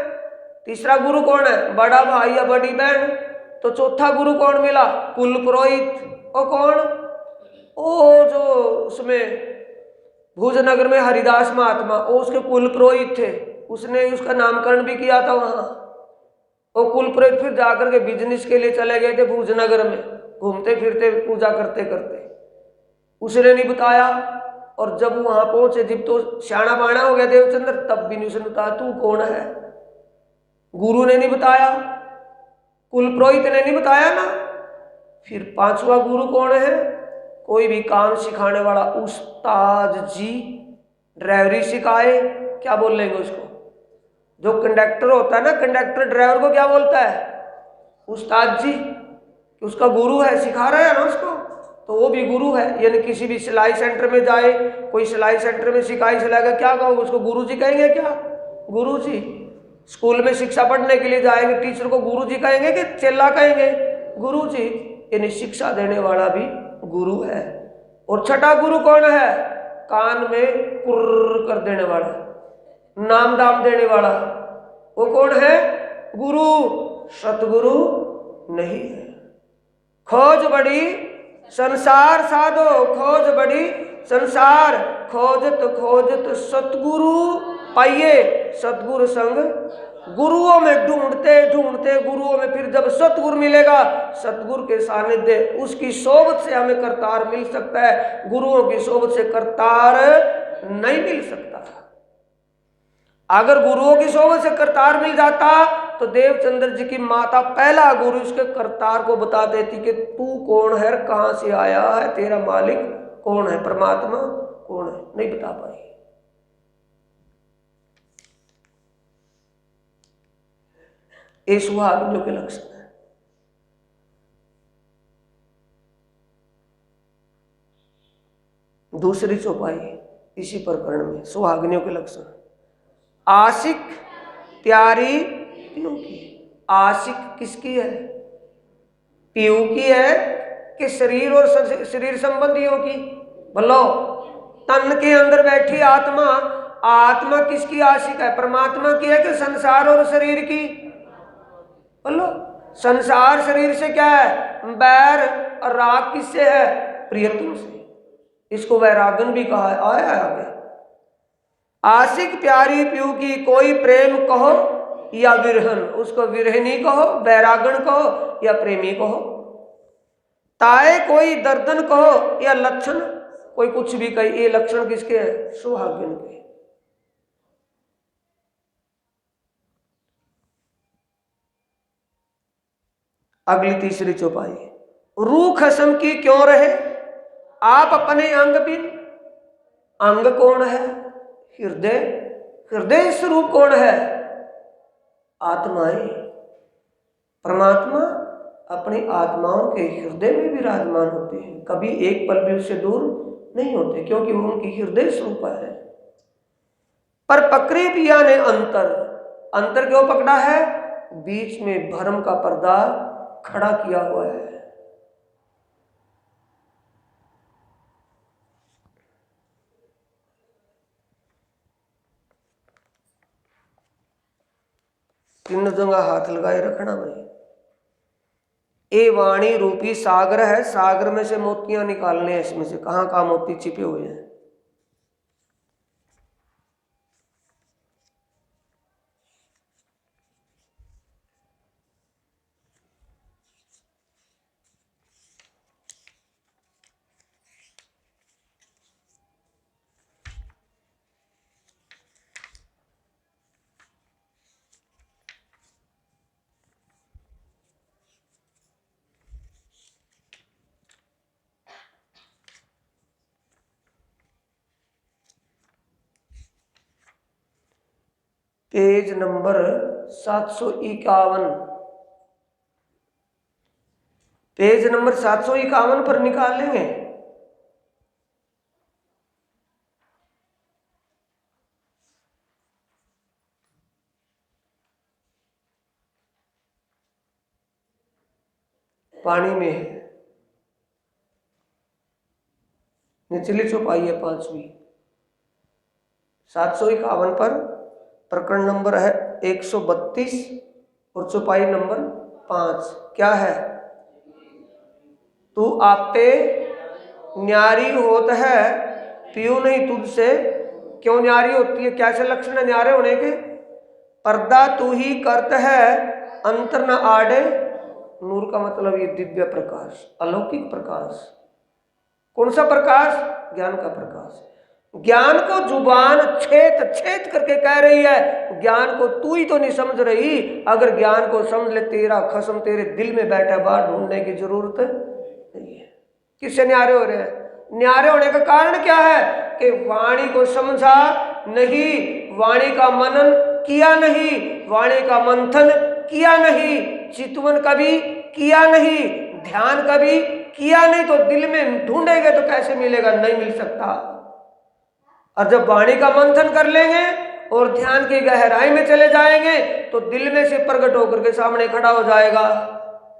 तीसरा गुरु कौन है? बड़ा भाई या बड़ी बहन। तो चौथा गुरु कौन मिला? कुल पुरोहित। वो कौन? ओ जो उसमें भुजनगर में हरिदास महात्मा, वो उसके कुल पुरोहित थे। उसने उसका नामकरण भी किया था वहां। वो कुल पुरोहित फिर जाकर के बिजनेस के लिए चले गए थे भुजनगर में, घूमते फिरते पूजा करते करते। उसने नहीं बताया। और जब वहां पहुंचे, जब तो श्याणा बाणा हो गया देवचंद्र, तब भी नहीं उसने बताया तू कौन है। गुरु ने नहीं बताया, कुल पुरोहित ने नहीं बताया ना। फिर पांचवा गुरु कौन है? कोई भी काम सिखाने वाला उस्ताद जी। ड्राइवरी सिखाए, क्या बोल लेंगे उसको? जो कंडक्टर होता है ना, कंडक्टर ड्राइवर को क्या बोलता है? उस्ताद जी। उसका गुरु है, सिखा रहा है ना उसको, तो वो भी गुरु है। यानी किसी भी सिलाई सेंटर में जाए, कोई सिलाई सेंटर में सिखाई सिलाएगा, क्या कहोगे उसको? गुरु जी कहेंगे क्या? गुरु जी। स्कूल में शिक्षा पढ़ने के लिए जाएंगे, टीचर को गुरु जी कहेंगे कि चेला कहेंगे? गुरु जी। यानी शिक्षा देने वाला भी गुरु है। और छठा गुरु कौन है? कान में कुर्र कर देने वाला, नाम दाम देने वाला, वो कौन है? गुरु। सतगुरु नहीं है। खोज बड़ी संसार साधो, खोज बड़ी संसार, खोजत खोजत सतगुरु पाइए। सतगुरु संग गुरुओं में ढूंढते ढूंढते, गुरुओं में फिर जब सतगुरु मिलेगा, सतगुरु के सानिध्य, उसकी सोबत से हमें करतार मिल सकता है। गुरुओं की सोबत से करतार नहीं मिल सकता। अगर गुरुओं की सोबत से करतार मिल जाता तो देवचंद्र जी की माता पहला गुरु उसके करतार को बता देती कि तू कौन है, कहां से आया है, तेरा मालिक कौन है, परमात्मा कौन है। नहीं बता पाई। ये सुहागिनियों के लक्षण है। दूसरी चौपाई इसी प्रकरण में सुहागिनियों के लक्षण। आशिक प्यारी पीयू की। आशिक किसकी है? पीयू की है कि शरीर और शरीर संबंधियों की? बोलो। तन के अंदर बैठी आत्मा, आत्मा किसकी आशिक है? परमात्मा की है कि संसार और शरीर की? बोलो। संसार शरीर से क्या है? बैर। और राग किससे है? प्रियतम से। इसको वैरागन भी कहा है, आया आगे। आशिक प्यारी पीयू की, कोई प्रेम कहो या विरहन, उसको विरहनी कहो, वैरागन कहो या प्रेमी कहो। ताए कोई दर्दन कहो या लक्षण, कोई कुछ भी कहे, ये लक्षण किसके हैं? सुहागिन के। अगली तीसरी चौपाई। रूह खसम की क्यों रहे आप अपने अंग बिन। अंग कौन है? हृदय। हृदय स्वरूप कौन है? आत्माएं। परमात्मा अपनी आत्माओं के हृदय में विराजमान होते हैं, कभी एक पल भी उससे दूर नहीं होते, क्योंकि वो उनकी हृदय स्वरूप है। पर पकड़े पिया ने अंतर। अंतर क्यों पकड़ा है? बीच में भ्रम का पर्दा खड़ा किया हुआ है। तीनों जगह हाथ लगाए रखना भाई। ये वाणी रूपी सागर है, सागर में से मोतियां निकालने हैं। इसमें से कहां कहां मोती छिपे हुए हैं। Page number 751। पेज नंबर 751 पर निकाल लेंगे। पानी में है, निचली चौपाई है 5वीं। 751 पर प्रकरण नंबर है 132 और चौपाई नंबर 5। क्या है? तू आपे न्यारी होत है, पियो नहीं तुझसे। क्यों न्यारी होती है? कैसे लक्षण है न्यारे होने के? पर्दा तू ही करत है, अंतर न आड़े। नूर का मतलब ये दिव्य प्रकाश, अलौकिक प्रकाश। कौन सा प्रकाश? ज्ञान का प्रकाश। ज्ञान को जुबान छेद छेद करके कह रही है, ज्ञान को तू ही तो नहीं समझ रही। अगर ज्ञान को समझ ले, तेरा खसम तेरे दिल में बैठा, बाहर ढूंढने की जरूरत नहीं है। किससे न्यारे हो रहे हैं? न्यारे होने का कारण क्या है? कि वाणी को समझा नहीं, वाणी का मनन किया नहीं, वाणी का मंथन किया नहीं, चितवन कभी किया नहीं, ध्यान कभी किया नहीं। तो दिल में ढूंढेंगे तो कैसे मिलेगा? नहीं मिल सकता। और जब वाणी का मंथन कर लेंगे और ध्यान की गहराई में चले जाएंगे तो दिल में से प्रकट होकर के सामने खड़ा हो जाएगा,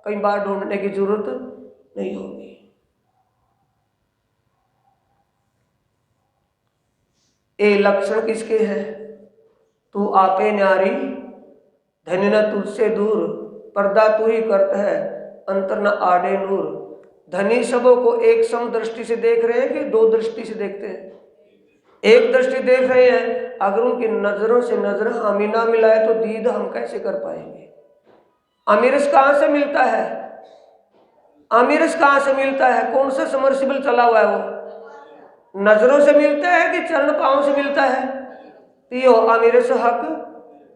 कई बार ढूंढने की जरूरत नहीं होगी। ये लक्षण किसके हैं? तू आपे न्यारी, धनी न तुझसे दूर, पर्दा तू ही करत है, अंतर न आड़े नूर। धनी सबों को एक सम दृष्टि से देख रहे हैं कि दो दृष्टि से देखते हैं? एक दृष्टि देख रहे हैं। अगर उनकी नजरों से नजर हमें ना मिलाए तो दीद हम कैसे कर पाएंगे? अमीरस कहां से मिलता है? अमीरस कहां से मिलता है? कौन सा समर्सिबल चला हुआ है? वो नजरों से मिलता है कि चरण पांव से मिलता है? पियो अमीरस हक।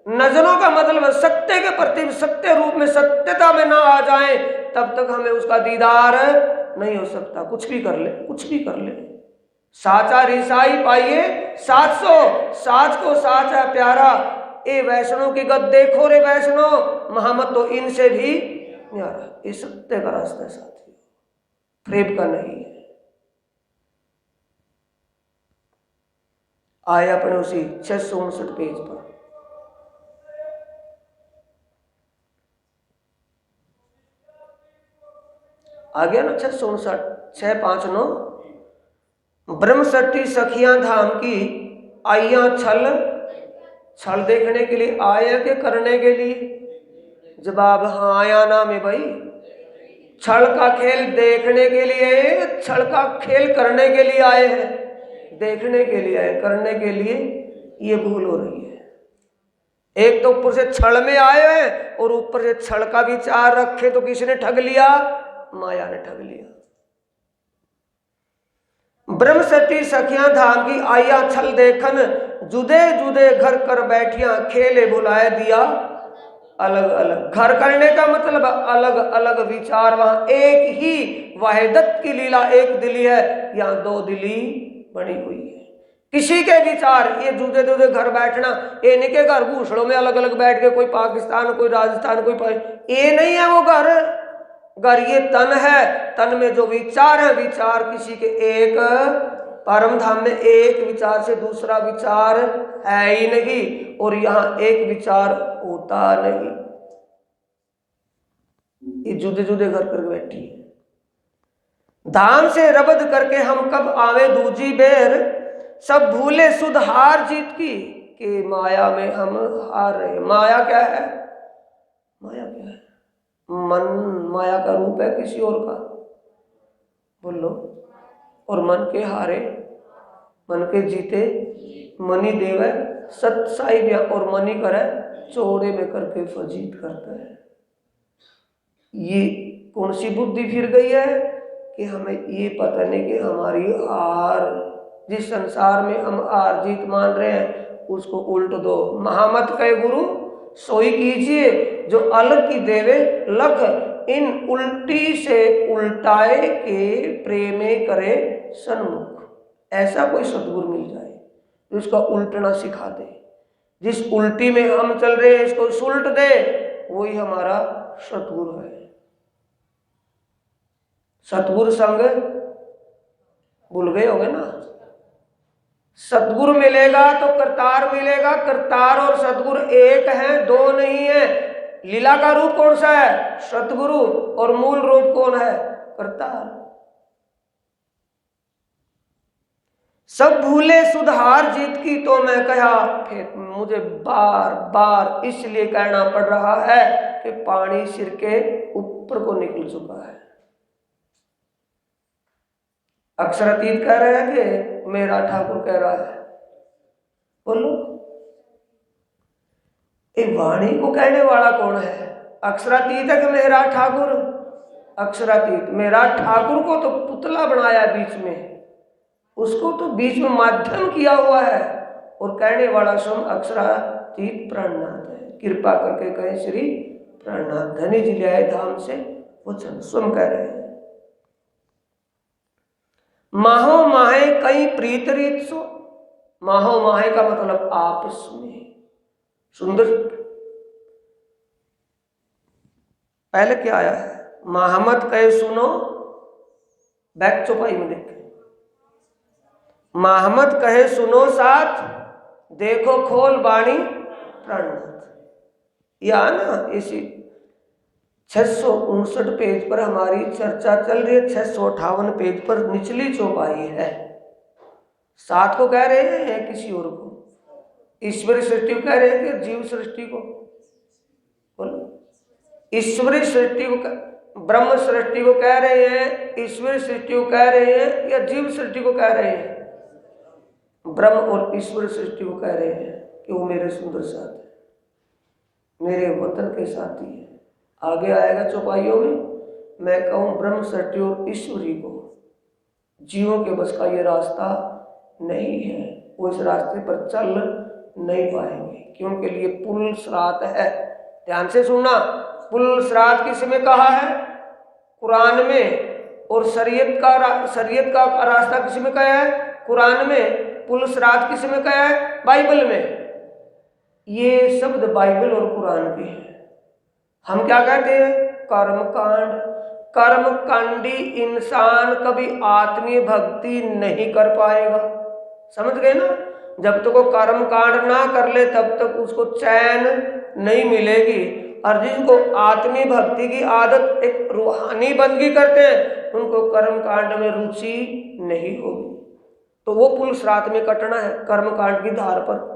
नजरों का मतलब सत्य के प्रति, सत्य रूप में, सत्यता में ना आ जाए तब तक हमें उसका दीदार नहीं हो सकता। कुछ भी कर ले, कुछ भी कर ले। साचा रिसाई पाइए 700, साच को साच है प्यारा। ए वैष्णो की गद देखो रे वैष्णो, मोहम्मद तो इनसे भी न्यारा। ये सत्य का रास्ता है साथी, फ्रेब का नहीं है। आए अपने उसी 659 पेज पर। आ गया ना 659, 659। ब्रह्मसठी सखियां धाम की आइया छल, छल देखने के लिए आया के करने के लिए? जवाब हाँ आया ना में भाई। छल का खेल देखने के लिए, छल का खेल करने के लिए आए हैं, देखने के लिए आए, करने के लिए ये भूल हो रही है। एक तो ऊपर से छल में आए हैं और ऊपर से छल का विचार रखे तो किसने ठग लिया? माया ने ठग लिया। ब्रह्मसती सखियां धाम की आया छल देखन, जुदे जुदे घर कर बैठिया, खेले बुलाए दिया अलग अलग। घर करने का मतलब अलग अलग विचार। वहां एक ही वहदत की लीला एक दिली है, यहाँ दो दिली बनी हुई है। किसी के विचार ये जुदे जुदे घर बैठना, ये नहीं के घर घूसड़ों में अलग अलग बैठ के, कोई पाकिस्तान, कोई राजस्थान, कोई ये नहीं है वो घर। घर ये तन है, तन में जो विचार है, विचार किसी के एक, परम धाम में एक विचार से दूसरा विचार है ही नहीं, और यहाँ एक विचार होता नहीं। ये जुदे जुदे घर कर बैठी है। धाम से रबद करके हम कब आवे दूजी बेर, सब भूले सुध हार जीत की, कि माया में हम हार रहे। माया क्या है? माया क्या है? मन माया का रूप है किसी और का, बोलो। और मन के हारे, मन के जीते, मनी देवे सत साई, और मनी करे चौड़े में करके फजीत करता है। ये कौन सी बुद्धि फिर गई है कि हमें ये पता नहीं कि हमारी हार, जिस संसार में हम हार जीत मान रहे हैं उसको उल्ट दो। महामत कहे गुरु सोई कीजिए, जो अलग की देवे लख, इन उल्टी से उल्टाए के प्रेमे करे सन्मुख। ऐसा कोई सदगुरु मिल जाए जो उसका उल्टना सिखा दे, जिस उल्टी में हम चल रहे हैं इसको सुलट दे, वही हमारा सतगुरु है। सतगुरु संग भूल गए होंगे ना। सतगुरु मिलेगा तो करतार मिलेगा। करतार और सतगुरु एक हैं, दो नहीं है। लीला का रूप कौन सा है? सतगुरु। और मूल रूप कौन है? करतार। सब भूले सुधार जीत की तो मैं कहा, फिर मुझे बार बार इसलिए कहना पड़ रहा है कि पानी सिर के ऊपर को निकल चुका है। अक्षरातीत कह रहे हैं कि मेरा ठाकुर कह रहा है। बोलो, ये वाणी को कहने वाला कौन है? अक्षरातीत है कि मेरा ठाकुर? अक्षरातीत। मेरा ठाकुर को तो पुतला बनाया बीच में, उसको तो बीच में माध्यम किया हुआ है, और कहने वाला स्वयं अक्षरातीत प्राणनाथ है। कृपा करके कहे श्री प्राणनाथ, धनी जी आए धाम से वचन स्वयं कह रहे हैं। माहो माहे कई प्रीत रीत सो। माहो माहे का मतलब आपस में। सुंदर पहले क्या आया है? महामत कहे सुनो, बैक चौपाई में देखे, महामत कहे सुनो साथ, देखो खोल बाणी प्राणनाथ। या ना इसी 659 पेज पर हमारी चर्चा चल रही है। 658 पेज पर निचली चौपाई है। सात को कह रहे हैं किसी और को? ईश्वरी सृष्टि को कह रहे हैं कि जीव सृष्टि को? बोलो, ईश्वरी सृष्टि को, ब्रह्म सृष्टि को कह रहे हैं, ईश्वरी सृष्टि को कह रहे हैं, या जीव सृष्टि को कह रहे हैं? ब्रह्म और ईश्वर सृष्टि को कह रहे हैं कि वो मेरे सुंदर साथ है, मेरे वतन के साथी है। आगे आएगा चौपाइयों में, मैं कहूँ ब्रह्म सृष्टि और ईश्वरी को जीवों के बस का ये रास्ता नहीं है, वो इस रास्ते पर चल नहीं पाएंगे, क्योंकि लिए पुल श्राद्ध है। ध्यान से सुनना, पुल श्राद्ध किसमें कहा है? कुरान में। और शरीयत का रास्ता किसमें कहा है? कुरान में। पुल श्राद्ध किसमें कहा है? बाइबल में। ये शब्द बाइबल और कुरान के हैं। हम क्या कहते हैं? कर्मकांड। कर्मकांडी इंसान कभी आत्मीय भक्ति नहीं कर पाएगा। समझ गए ना? जब तक वो कर्मकांड ना कर ले तब तक उसको चैन नहीं मिलेगी। और जिनको आत्मीय भक्ति की आदत, एक रूहानी बंदगी करते हैं, उनको कर्मकांड में रुचि नहीं होगी। तो वो पुल श्राद्ध में कटना है कर्मकांड की धार पर।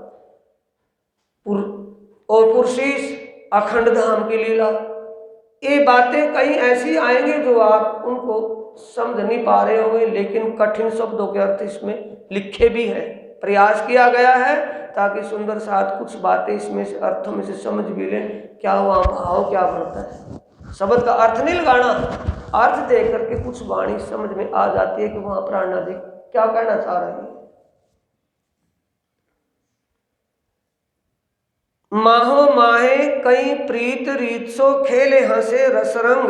और पुरशीष अखंड धाम की लीला, ये बातें कहीं ऐसी आएंगे जो आप उनको समझ नहीं पा रहे होंगे, लेकिन कठिन शब्दों के अर्थ इसमें लिखे भी हैं। प्रयास किया गया है ताकि सुंदर साथ कुछ बातें इसमें से अर्थों में से समझ भी लें, क्या वहाँ भाव क्या बनता है। शब्द का अर्थ नहीं लगाना, अर्थ देख करके कुछ वाणी समझ में आ जाती है कि वहाँ प्राणनाथ जी क्या कहना चाह रहे हैं। माहो माहे कई प्रीत रीत सो, खेले हंसे रसरंग,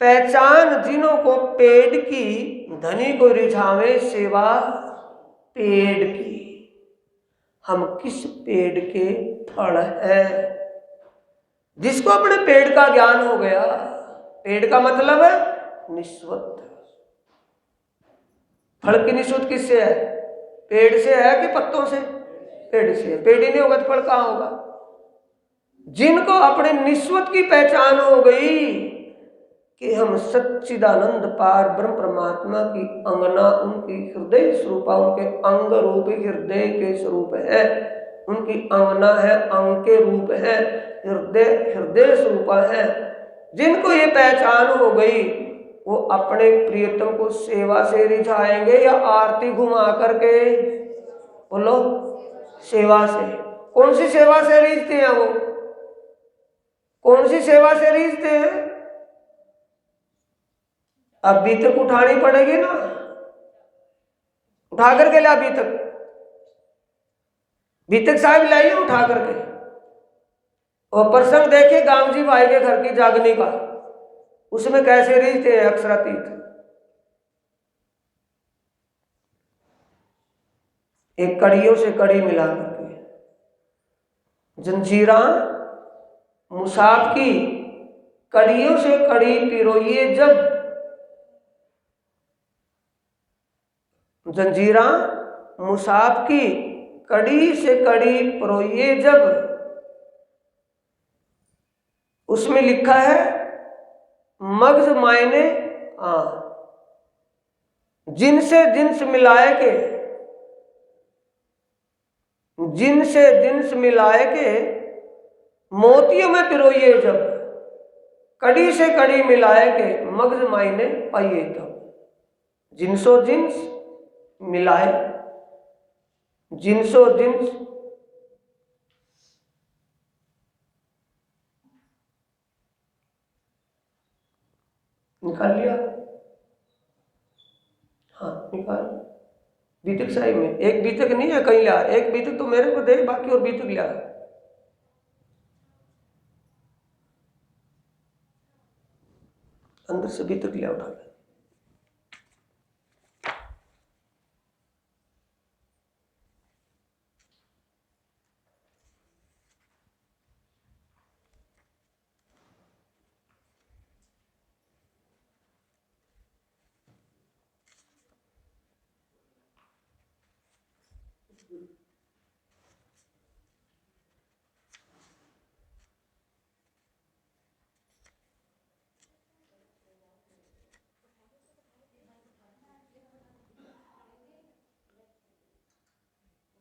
पहचान जिनों को पेड़ की, धनी को रिझावे सेवा पेड़ की। हम किस पेड़ के फल हैं? जिसको अपने पेड़ का ज्ञान हो गया। पेड़ का मतलब है निस्वत। फल की निस्वत किससे है? पेड़ से है कि पत्तों से? पेड़ से। पेड़ ही नहीं होगा तो फल कहाँ होगा? जिनको अपने निस्वत की पहचान हो गई कि हम सच्चिदानंद पार ब्रह्म परमात्मा की अंगना, उनकी हृदय स्वरूपा, उनके अंग रूप हृदय के स्वरूप है, उनकी अंगना है, अंग के रूप है, हृदय स्वरूपा है। जिनको ये पहचान हो गई वो अपने प्रियतम को सेवा से रिझाएंगे या आरती घुमा करके? बोलो, सेवा से। कौन सी सेवा से रिझते हैं वो? कौन सी सेवा से रिझते हैं? अब बीतक उठानी पड़ेगी ना, उठा करके ला बीतक। बीतक साहब लाइए उठा करके। और प्रसंग देखिए गांधी भाई के घर की जागने का, उसमें कैसे रिझते हैं अक्षरातीत। एक कड़ियों से कड़ी मिला करके जंजीरा मुसाफ की, कड़ियों से कड़ी पिरोइए जब। जंजीरा मुसाफ की, कड़ी से कड़ी पिरोइए जब। उसमें लिखा है मगज मायने जिनसे जिन्स मिलाए के, जिनसे जिन्स मिलाए के मोतियों में पिरोइए जब। कड़ी से कड़ी मिलाए के मगज मायने पाइए तब। जिनसो जिन्स मिलाए, जिनसो जिन्स निकाल लिया। हाँ निकाल। बीतक साहिब में एक बीतक नहीं है, कहीं लिया एक बीतक तो मेरे को दे, बाकी और बीतक लिया। अंदर से बीतक लिया उठा के।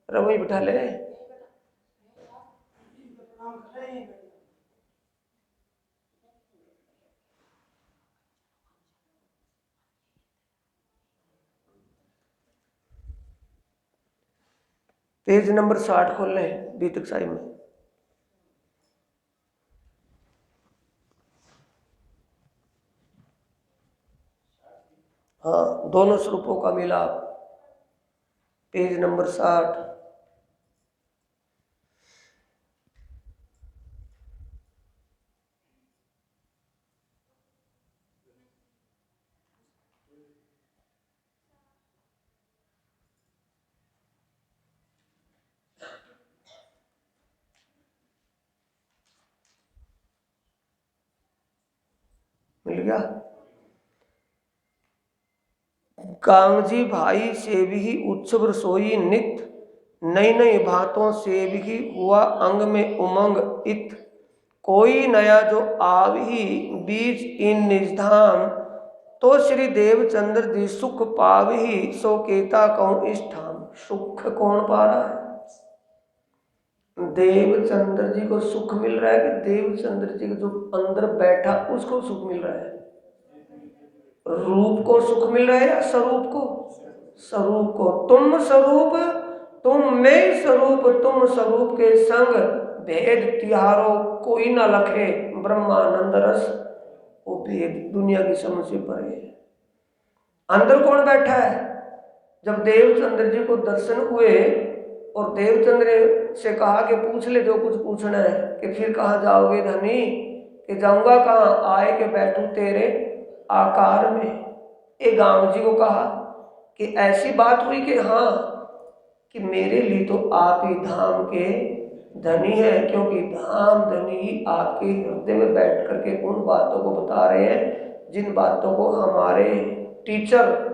अरे वही बिठा ले। पेज नंबर 60 खोल ले बीतक साहिब में। हाँ, दोनों स्वरूपों का मिलाप, पेज नंबर 60। मिल गया। कांगजी भाई से भी उत्सव रसोई नित, नई नई बातों से भी हुआ अंग में उमंग इत। कोई नया जो आवही बीच इन निजधाम, तो श्री देवचंद्र जी सुख पावही, सो केता कहूँ इस ठाम। सुख कौन पा रहा है? देवचंद्र जी को सुख मिल रहा है कि देवचंद्र जी जो अंदर बैठा उसको सुख मिल रहा है? रूप को सुख मिल रहा है या स्वरूप को? स्वरूप को। तुम स्वरूप, तुम में स्वरूप, तुम स्वरूप के संग भेद तिहारो कोई ना लखे, ब्रह्मानंद रस वो भेद दुनिया की समझ से परे है। अंदर कौन बैठा है? जब देवचंद्र जी को दर्शन हुए और देवचंद्र से कहा कि पूछ ले जो कुछ पूछना है, कि फिर कहाँ जाओगे धनी, कि जाऊंगा कहाँ, आए के बैठूं तेरे आकार में। एक गांव जी को कहा कि ऐसी बात हुई कि हाँ, कि मेरे लिए तो आप ही धाम के धनी है, क्योंकि धाम धनी ही आपके हृदय में बैठ करके उन बातों को बता रहे हैं जिन बातों को हमारे टीचर,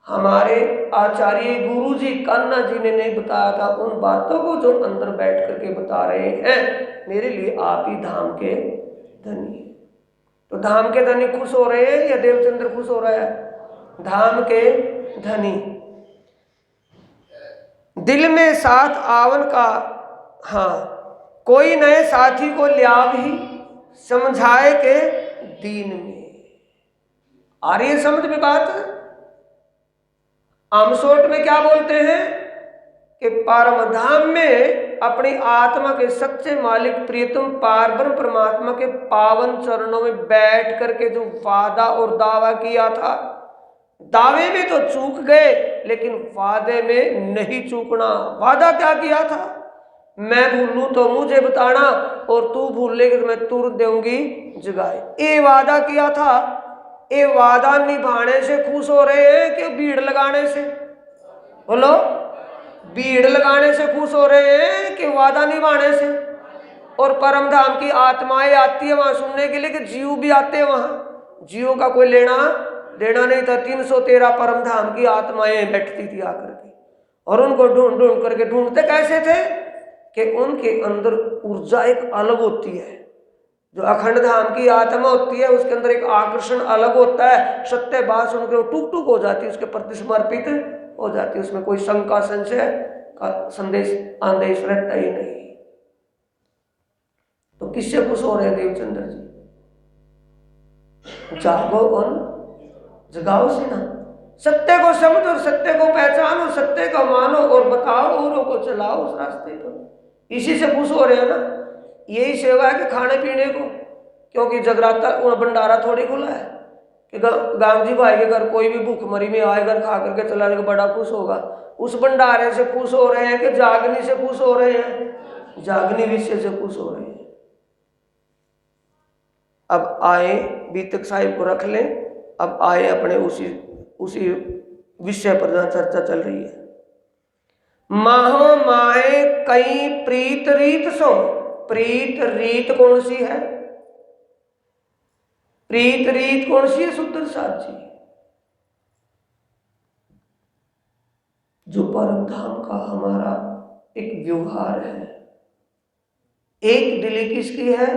हमारे आचार्य गुरु जी कान्हा जी ने नहीं बताया था। उन बातों को जो अंदर बैठ करके बता रहे हैं, मेरे लिए आप ही धाम के धनी। तो धाम के धनी खुश हो रहे हैं या देवचंद्र खुश हो रहा है? धाम के धनी। दिल में साथ आवन का, हाँ, कोई नए साथी को ल्याव ही, समझाए के दीन में। आ रही है समझ में बात? आमसोट में क्या बोलते हैं कि परम धाम में अपनी आत्मा के सच्चे मालिक प्रियतम पारब्रह्म परमात्मा के पावन चरणों में बैठ करके जो वादा और दावा किया था, दावे में तो चूक गए लेकिन वादे में नहीं चूकना। वादा क्या किया था? मैं भूलूं तो मुझे बताना, और तू भूल लेगी तो मैं तुर दूंगी जगाए। ये वादा किया था। ये वादा निभाने से खुश हो रहे हैं कि भीड़ लगाने से? बोलो। भीड़ लगाने से खुश हो रहे हैं कि वादा निभाने से? और परम धाम की आत्माएं आती है वहां सुनने के लिए कि जीव भी आते हैं वहां? जीव का कोई लेना देना नहीं था। 313 परम धाम की आत्माएं बैठती थी आकर के, और उनको ढूंढ ढूंढ करके ढूंढते कैसे थे कि उनके अंदर ऊर्जा एक अलग होती है। जो अखंड धाम की आत्मा होती है उसके अंदर एक आकर्षण अलग होता है। सत्य बात सुनकर वो टूक टूक हो जाती है, उसके प्रति समर्पित हो जाती है। उसमें कोई शंका संशय का संदेश आदेश रहता ही नहीं। तो किससे खुश हो रहे हैं देवचंद्र जी? जागो और जगाओ से ना। सत्य को समझो और सत्य को पहचानो, सत्य को मानो और बताओ, औरों को चलाओ उस रास्ते पर। इसी से खुश हो रहे हैं ना। यही सेवा है कि खाने पीने को, क्योंकि जगराता भंडारा थोड़ी खुला है कि गांव जी भाई के घर कोई भी भूखमरी में आए, घर खा करके चला जाएगा, बड़ा खुश होगा। उस भंडारे से खुश हो रहे हैं कि जागनी से खुश हो रहे हैं? जागनी विषय से खुश हो रहे हैं। अब आए, बीतक साहिब को रख लें। अब आए अपने उसी विषय पर जहां चर्चा चल रही है। माहो माए कई प्रीत रीत सो। प्रीत रीत कौन सी है? प्रीत रीत कौन सी है सुंदर साथ जी? जो परम धाम का हमारा एक व्यवहार है। एक दिल किसकी है?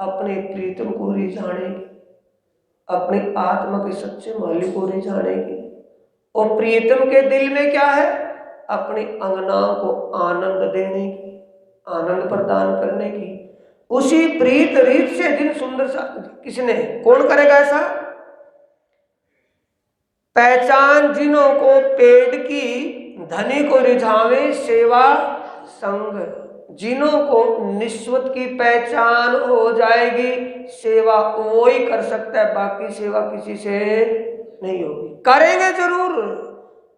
अपने प्रीतम को रिझाने की, अपनी आत्मा के सच्चे मालिक को रिझाने की। और प्रीतम के दिल में क्या है? अपनी अंगनाओं को आनंद देने की, आनंद प्रदान करने की। उसी प्रीत रीत से दिन सुंदर सा किसने, कौन करेगा ऐसा? पहचान जिन्हों को पेड़ की धनी को रिझावे सेवा संग। जिन्हों को निस्वत की पहचान हो जाएगी, सेवा वो ही कर सकता है, बाकी सेवा किसी से नहीं होगी। करेंगे जरूर,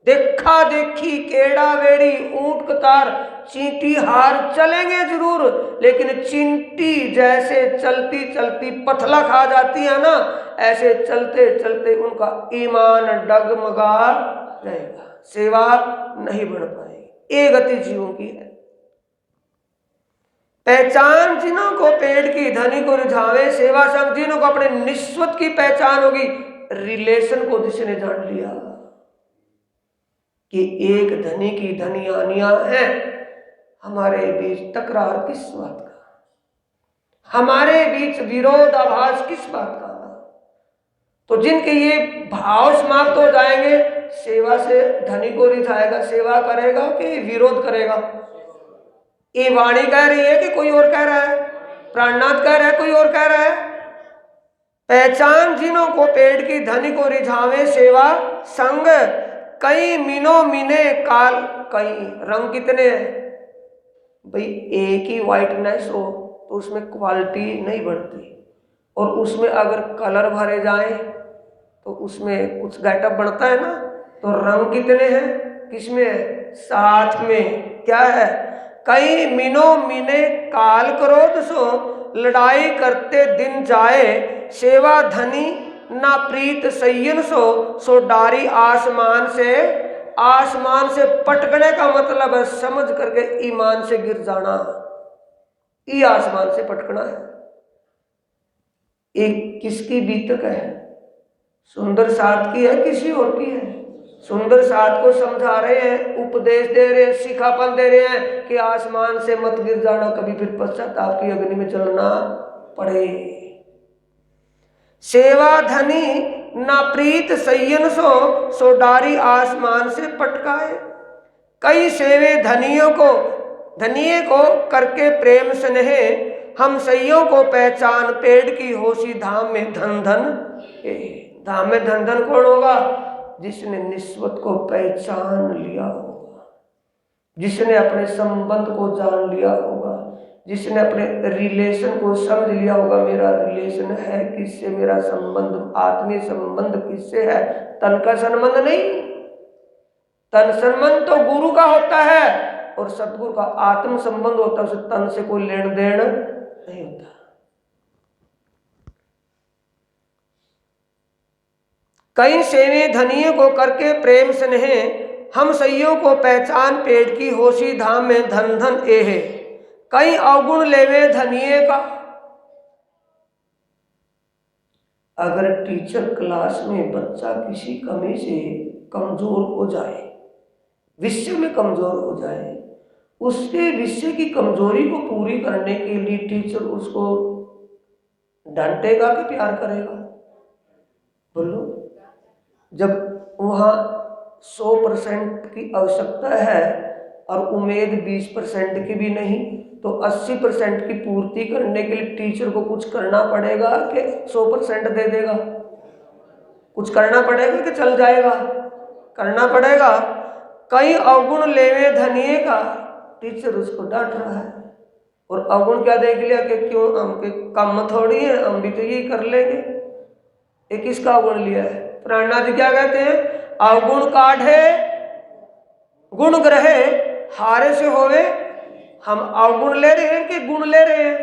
देखा देखी केड़ा वेड़ी ऊंट कतार चींटी हार चलेंगे जरूर, लेकिन चींटी जैसे चलती चलती पथला खा जाती है ना, ऐसे चलते चलते उनका ईमान डगमगा जाएगा, सेवा नहीं बढ़ पाएगी। ये गति जीवों की है। पहचान जिन्हों को पेड़ की धनी को रिझावे सेवा संग। जिन्हों को अपने निस्वत की पहचान होगी, रिलेशन को जिसने जान लिया कि एक धनी की धनियानियां हैं, हमारे बीच तकरार किस बात का, हमारे बीच विरोधाभास किस बात का। तो जिनके ये भाव समाप्त हो जाएंगे, सेवा से धनी को रिझाएगा, सेवा करेगा कि विरोध करेगा? ये वाणी कह रही है कि कोई और कह रहा है? प्राणनाथ कह रहा है, कोई और कह रहा है? पहचान जिन्हों को पेड़ की धनी को रिझावे सेवा संग। कई मीनो मीने काल। कई रंग कितने हैं भाई? एक ही व्हाइटनेस हो तो उसमें क्वालिटी नहीं बढ़ती, और उसमें अगर कलर भरे जाए तो उसमें कुछ गेटअप बढ़ता है ना। तो रंग कितने हैं? किसमें है? साथ में क्या है? कई मीनो मीने काल क्रोध सो। लड़ाई करते दिन जाए सेवा धनी ना प्रीत सय्यन सो डारी आसमान से। आसमान से पटकने का मतलब है समझ करके ईमान से गिर जाना, ये आसमान से पटकना है। एक किसकी बीतक है? सुंदर साथ की है, किसी और की है? सुंदर साथ को समझा रहे हैं, उपदेश दे रहे हैं, सिखापन दे रहे हैं कि आसमान से मत गिर जाना, कभी फिर पश्चाताप की अग्नि में जलना पड़े। सेवा धनी ना प्रीत सय्यन सो डारी आसमान से पटकाए। कई सेवे धनिये को करके प्रेम स्नेह। हम सैयों को पहचान पेड़ की होशी धाम में धन धन। धाम में धन धन कौन होगा? जिसने निस्वत को पहचान लिया होगा, जिसने अपने संबंध को जान लिया होगा, जिसने अपने रिलेशन को समझ लिया होगा। मेरा रिलेशन है किससे? मेरा संबंध आत्मीय संबंध किससे है? तन का संबंध नहीं। तन संबंध तो गुरु का होता है, और सतगुरु का आत्म संबंध होता है, उसे तन से कोई लेन देन नहीं होता। कई सेवे धनिये को करके प्रेम स्नेह। हम सैयों को पहचान पेड़ की होशी धाम में धन धन एहे, कई अवगुण लेवे धनिये का। अगर टीचर क्लास में बच्चा किसी कमी से कमजोर हो जाए, विषय में कमजोर हो जाए, उसके विषय की कमजोरी को पूरी करने के लिए टीचर उसको डांटेगा कि प्यार करेगा? बोलो। जब वहाँ 100% की आवश्यकता है और उम्मीद 20% की भी नहीं, तो 80% की पूर्ति करने के लिए टीचर को कुछ करना पड़ेगा कि 100% दे देगा? कुछ करना पड़ेगा कि चल जाएगा? करना पड़ेगा। कई अवगुण लेवे धनिये का, टीचर उसको डांट रहा है। और अवगुण क्या देख लिया कि क्यों हम के काम थोड़ी है, हम भी तो यही कर लेंगे। एक किसका अवगुण लिया है? प्राणनाथ जी क्या कहते हैं? अवगुण काढ़े गुण ग्रहे हारे से होवे। हम अवगुण ले रहे हैं कि गुण ले रहे हैं?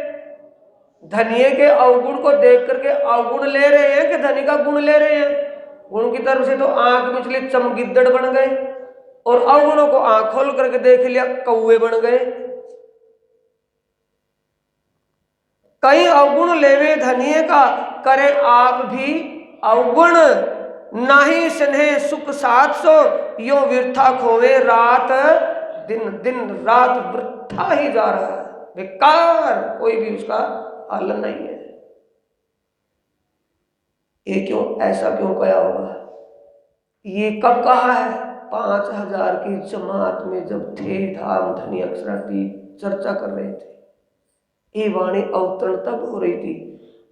धनिये के अवगुण को देख करके अवगुण ले रहे हैं कि धनी का गुण ले रहे हैं? गुण की तरफ से तो आंख मिचली चमगिद्दड़ बन गए, और अवगुणों को आंख खोल करके देख लिया कौवे बन गए। कई अवगुण लेवे धनिये का, करे आप भी अवगुण, नाही स्नेह सुख साथ सो, यो वृथा खोवे रात दिन। दिन रात वृथा ही जा रहा है, बेकार, कोई भी उसका हल नहीं है। ये क्यों, ऐसा क्यों कहा होगा? ये कब कहा है? 5000 की जमात में जब थे, धाम धनी अक्षरातीत चर्चा कर रहे थे, ये वाणी अवतरण तब हो रही थी।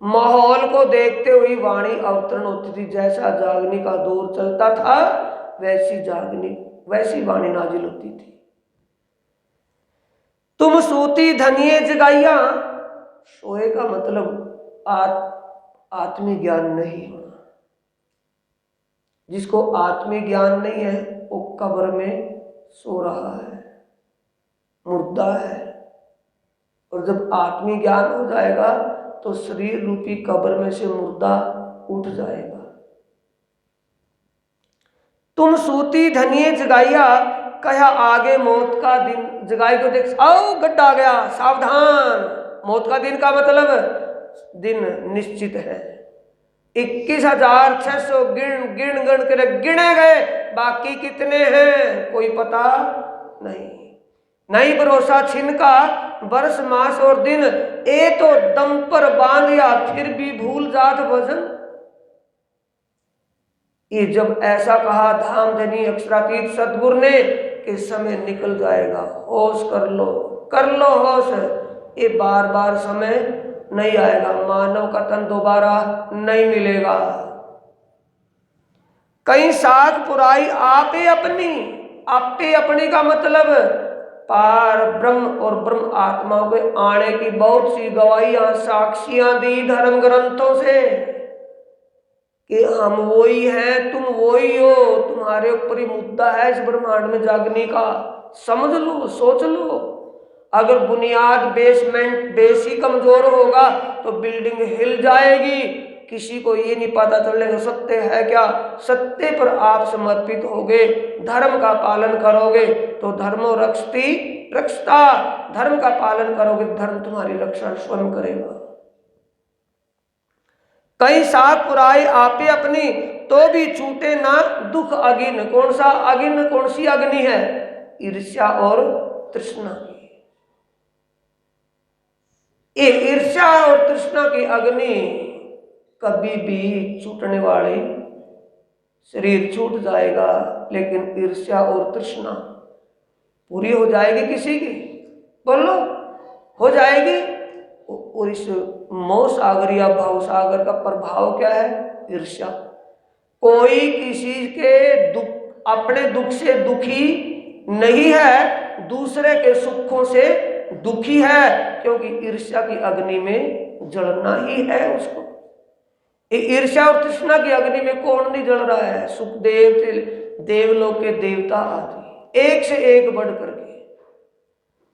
माहौल को देखते हुए वाणी अवतरण होती थी। जैसा जागने का दौर चलता था वैसी वाणी नाजिल होती थी। तुम सूती धनिये जगाइया, सोए का मतलब आत्मी ज्ञान नहीं होना। जिसको आत्मी ज्ञान नहीं है वो कब्र में सो रहा है, मुर्दा है। और जब आत्मी ज्ञान हो जाएगा तो शरीर रूपी कब्र में से मुर्दा उठ जाएगा। तुम सूती धनिये जगाइया, कहा आगे मौत का दिन। जगाई को देख, आओ गड्ढा आ गया, सावधान। मौत का दिन का मतलब दिन निश्चित है। 21,600 गिण कर गिने गए, बाकी कितने हैं कोई पता नहीं। नहीं भरोसा छिन का वर्ष मास और दिन, ए तो दम पर बांधिया फिर भी भूल जात वजन। ये जब ऐसा कहा धाम धनी अक्षरातीत सदगुरु ने कि समय निकल जाएगा, होश कर लो होश। ये बार बार समय नहीं आएगा, मानव का तन दोबारा नहीं मिलेगा। कहीं साख पुराई आपे अपनी का मतलब पार ब्रह्म और ब्रह्म आत्माओं के आने की बहुत सी गवाहियां साक्षियां दी धर्म ग्रंथों से कि हम वही हैं, तुम वही हो, तुम्हारे ऊपर ही मुद्दा है इस ब्रह्मांड में जागने का। समझ लो, सोच लो। अगर बुनियाद बेसमेंट बेस ही कमजोर होगा तो बिल्डिंग हिल जाएगी। किसी को ये नहीं पता चलेगा सत्य है क्या। सत्य पर आप समर्पित होगे, धर्म का पालन करोगे तो धर्मो रक्षता। धर्म का पालन करोगे, धर्म तुम्हारी रक्षा स्वयं करेगा। कई साख पुराई आपे अपनी, तो भी छूटे ना दुख अगिन। कौन सा अगिन, कौन सी अग्नि है? ईर्ष्या और तृष्णा की। ये ईर्ष्या और तृष्णा की अग्नि कभी भी छूटने वाली, शरीर छूट जाएगा लेकिन ईर्ष्या और तृष्णा पूरी हो जाएगी किसी की? बोलो, हो जाएगी। और इस मोह सागर या भाव सागर का प्रभाव क्या है? ईर्ष्या। कोई किसी के दुख, अपने दुख से दुखी नहीं है, दूसरे के सुखों से दुखी है, क्योंकि ईर्ष्या की अग्नि में जलना ही है उसको। ईर्ष्या और तृष्णा की अग्नि में कौन नहीं जल रहा है? सुखदेव से देवलोक के देवता आदि एक से एक बढ़ करके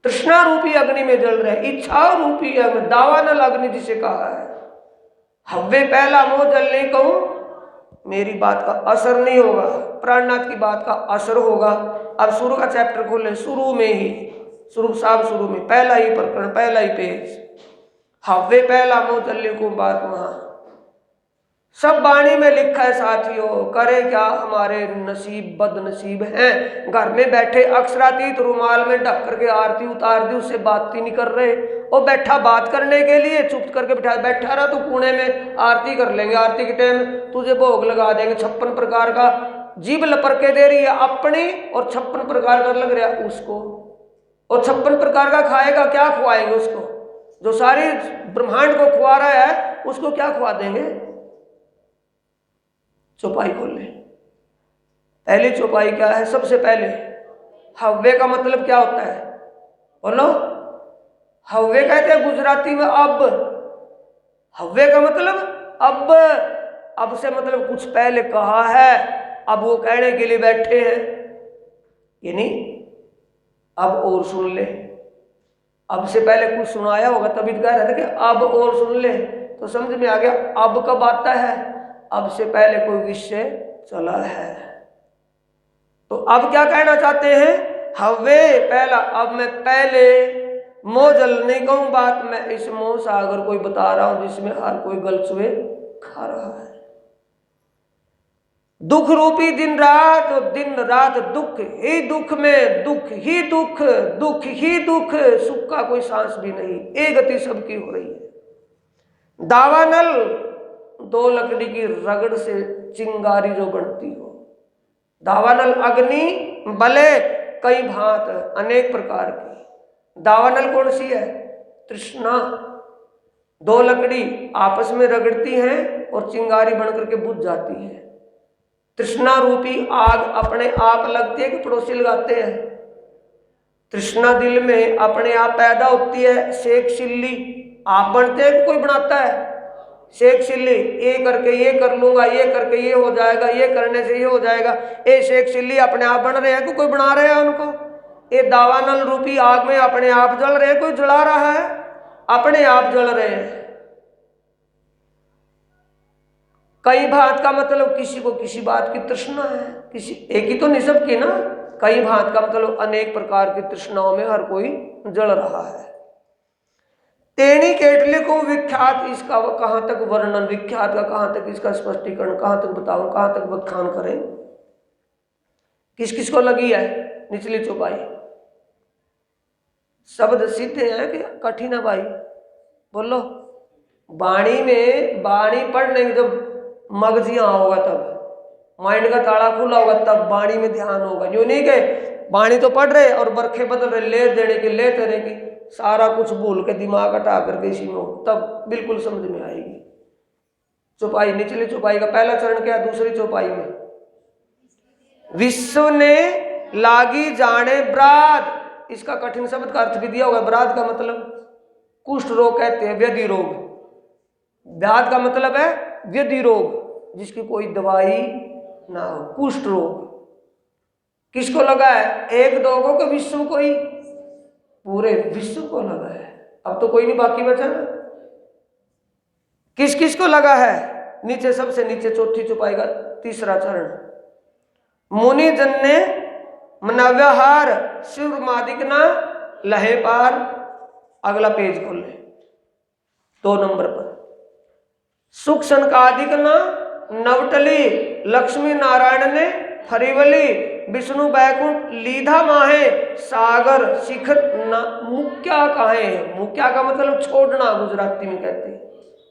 तृष्णा रूपी अग्नि में जल रहे। इच्छा रूपी दावानल अग्नि जिसे कहा है। हव्वे पहला मोह जलने कहूं, मेरी बात का असर नहीं होगा, प्राणनाथ की बात का असर होगा। अब शुरू का चैप्टर खोले, शुरू में ही शुरू में पहला ही प्रकरण, पहला ही पेज, हव्वे पहला मोचल्य को बात वहां सब वाणी में लिखा है साथियों। करे क्या हमारे नसीब बदनसीब हैं, घर में बैठे अक्षरातीत रुमाल में ढक करके आरती उतार दी, उससे बात ही नहीं कर रहे। और बैठा बात करने के लिए चुप करके बैठा रहा तो कोने में आरती कर लेंगे, आरती के टाइम तुझे भोग लगा देंगे 56 प्रकार का। जीभ लपर के दे रही है अपनी और 56 प्रकार का लग रहा है उसको, और 56 प्रकार का खाएगा, क्या खुआएंगे उसको? जो सारी ब्रह्मांड को खुआ रहा है उसको क्या खुआ देंगे? चौपाई खोल ले। पहली चौपाई क्या है? सबसे पहले हव्वे का मतलब क्या होता है? बोलो। हव्वे कहते हैं गुजराती में अब। हव्वे का मतलब अब। अब से मतलब कुछ पहले कहा है, अब वो कहने के लिए बैठे हैं, ये नहीं अब और सुन ले। अब से पहले कुछ सुनाया होगा तभी तो कह रहे थे कि अब और सुन ले, तो समझ में आ गया अब कब आता है? अब से पहले कोई विषय चला है। तो अब क्या कहना चाहते हैं? हव्वे पहला, अब मैं पहले मोह जल नहीं कहूं बात, मैं इस मोह सागर को बता रहा हूं जिसमें हर कोई गलछुए खा रहा है। दुख रूपी दिन रात, और दिन रात दुख ही दुख में, दुख ही दुख, दुख ही दुख, सुख का कोई सांस भी नहीं, एक गति सबकी हो रही है। दावानल दो लकड़ी की रगड़ से चिंगारी जो बढ़ती हो। दावानल अग्नि बले कई भांत अनेक प्रकार की। दावानल कौन सी है? तृष्णा। दो लकड़ी आपस में रगड़ती हैं और चिंगारी बन करके बुझ जाती है। तृष्णा रूपी आग अपने आप लगती है कि पड़ोसी लगाते हैं? तृष्णा दिल में अपने आप पैदा होती है। शेख चिल्ली आप बनते हैं कि कोई बनाता है? शेख चिल्ली, ये करके ये कर लूंगा, ये करके ये हो जाएगा, ये करने से ये हो जाएगा। ये शेख चिल्ली अपने आप बन रहे हैं कि कोई बना रहे हैं उनको? ये दावानल रूपी आग में अपने आप जल रहे हैं, कोई जला रहा है? अपने आप जल रहे हैं। कई भांत का मतलब किसी को किसी बात की तृष्णा है, किसी एक ही तो नहीं सबकी ना। कई भांत का मतलब अनेक प्रकार की तृष्णाओं में हर कोई जल रहा है। तेनी केटले को विख्यात, इसका कहां तक वर्णन, विख्यात का कहां तक इसका स्पष्टीकरण, कहां तक बताऊं, कहां तक बखान करें? किस किस को लगी है निचली चौपाई? शब्द सीधे हैं कि कठिन है भाई? बोलो। वाणी में, वाणी पढ़ने में जब मगज यहाँ होगा तब माइंड का ताला खुला होगा तब वाणी में ध्यान होगा। यूं नहीं के वाणी तो पढ़ रहे और बरखे बदल रहे, ले देने की ले देने की, सारा कुछ भूल के दिमाग हटा करके इसी में हो, तब बिल्कुल समझ में आएगी। चौपाई, निचली चौपाई का पहला चरण क्या है? दूसरी चौपाई में विश्व ने लागी जाने ब्राद, इसका कठिन शब्द का अर्थ भी दिया होगा। ब्राद का मतलब कुष्ठ रोग कहते हैं, व्याधि रोग। व्याध का मतलब है व्याधि रोग, जिसकी कोई दवाई ना हो। कुष्ठ रोग किसको लगा है? एक दो को, विश्व को ही, पूरे विश्व को लगा है। अब तो कोई नहीं बाकी बचा ना। किस किस को लगा है? नीचे, सबसे नीचे चौथी चौपाई का तीसरा चरण, मुनि जन ने मनव्यहार शिव मादिक ना लहे पार। अगला पेज खोल ले, 2 नंबर पर, सुख संकादिक ना नवटली, लक्ष्मी नारायण ने फरीवली, विष्णु बैकुंठ लीधा माहे, सागर शिखर न मुक्या काहे। मुक्या का मतलब छोड़ना, गुजराती में कहते हैं,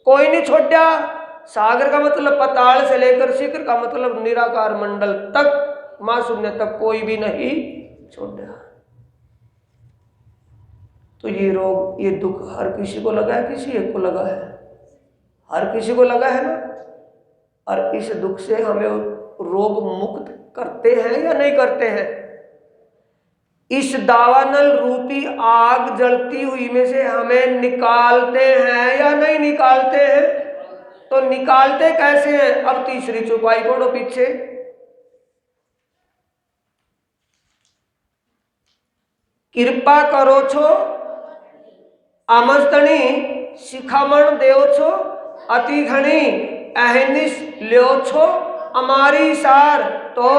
कोई नहीं छोड़ा। सागर का मतलब पताल से लेकर शिखर का मतलब निराकार मंडल तक, मां शून्य तक कोई भी नहीं छोड़ा। तो ये रोग, ये दुख हर किसी को लगा है, किसी एक को लगा है? हर किसी को लगा है ना। और इस दुख से हमें रोग मुक्त करते हैं या नहीं करते हैं? इस दावानल रूपी आग जलती हुई में से हमें निकालते हैं या नहीं निकालते हैं? तो निकालते कैसे हैं? अब तीसरी चौपाई पढ़ो पीछे, कृपा करो छो आमस्तनी शिखामण देव छो, अति घनी अहनिश ल्यो छो अमारी सार तो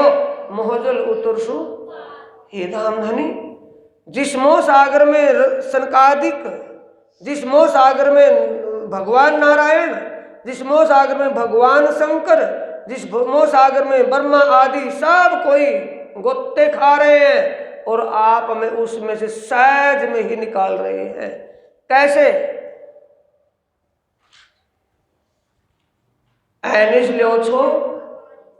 मोहजल उतरसु हे धाम धनी। जिस मोह सागर में सनकादिक, जिस मोह सागर में भगवान नारायण, जिस मोह सागर में भगवान शंकर, जिस मोह सागर में ब्रह्मा आदि सब कोई गोते खा रहे हैं और आप हमें उसमें से सहज में ही निकाल रहे हैं। कैसे? ऐनिस लियो छो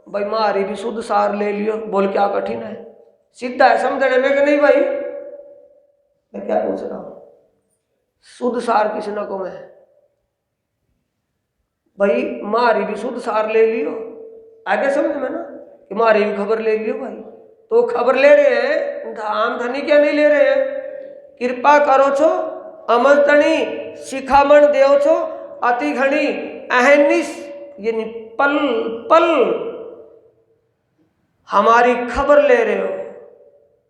भाई मारी भी शुद्ध सार ले लियो। बोल क्या कठिन है? सीधा है समझने में कि नहीं भाई? मैं क्या पूछ रहा हूं? शुद्ध सार किस न को मैं भाई मारी भी शुद्ध सार ले लियो। आगे समझ में ना कि मारी भी खबर ले लियो भाई। तो खबर ले रहे हैं, धाम धनी क्या नहीं ले रहे हैं? कृपा करो छो अमरतणी शिखामण देव छो अति घनी अहनिस, यानी पल पल हमारी खबर ले रहे हो।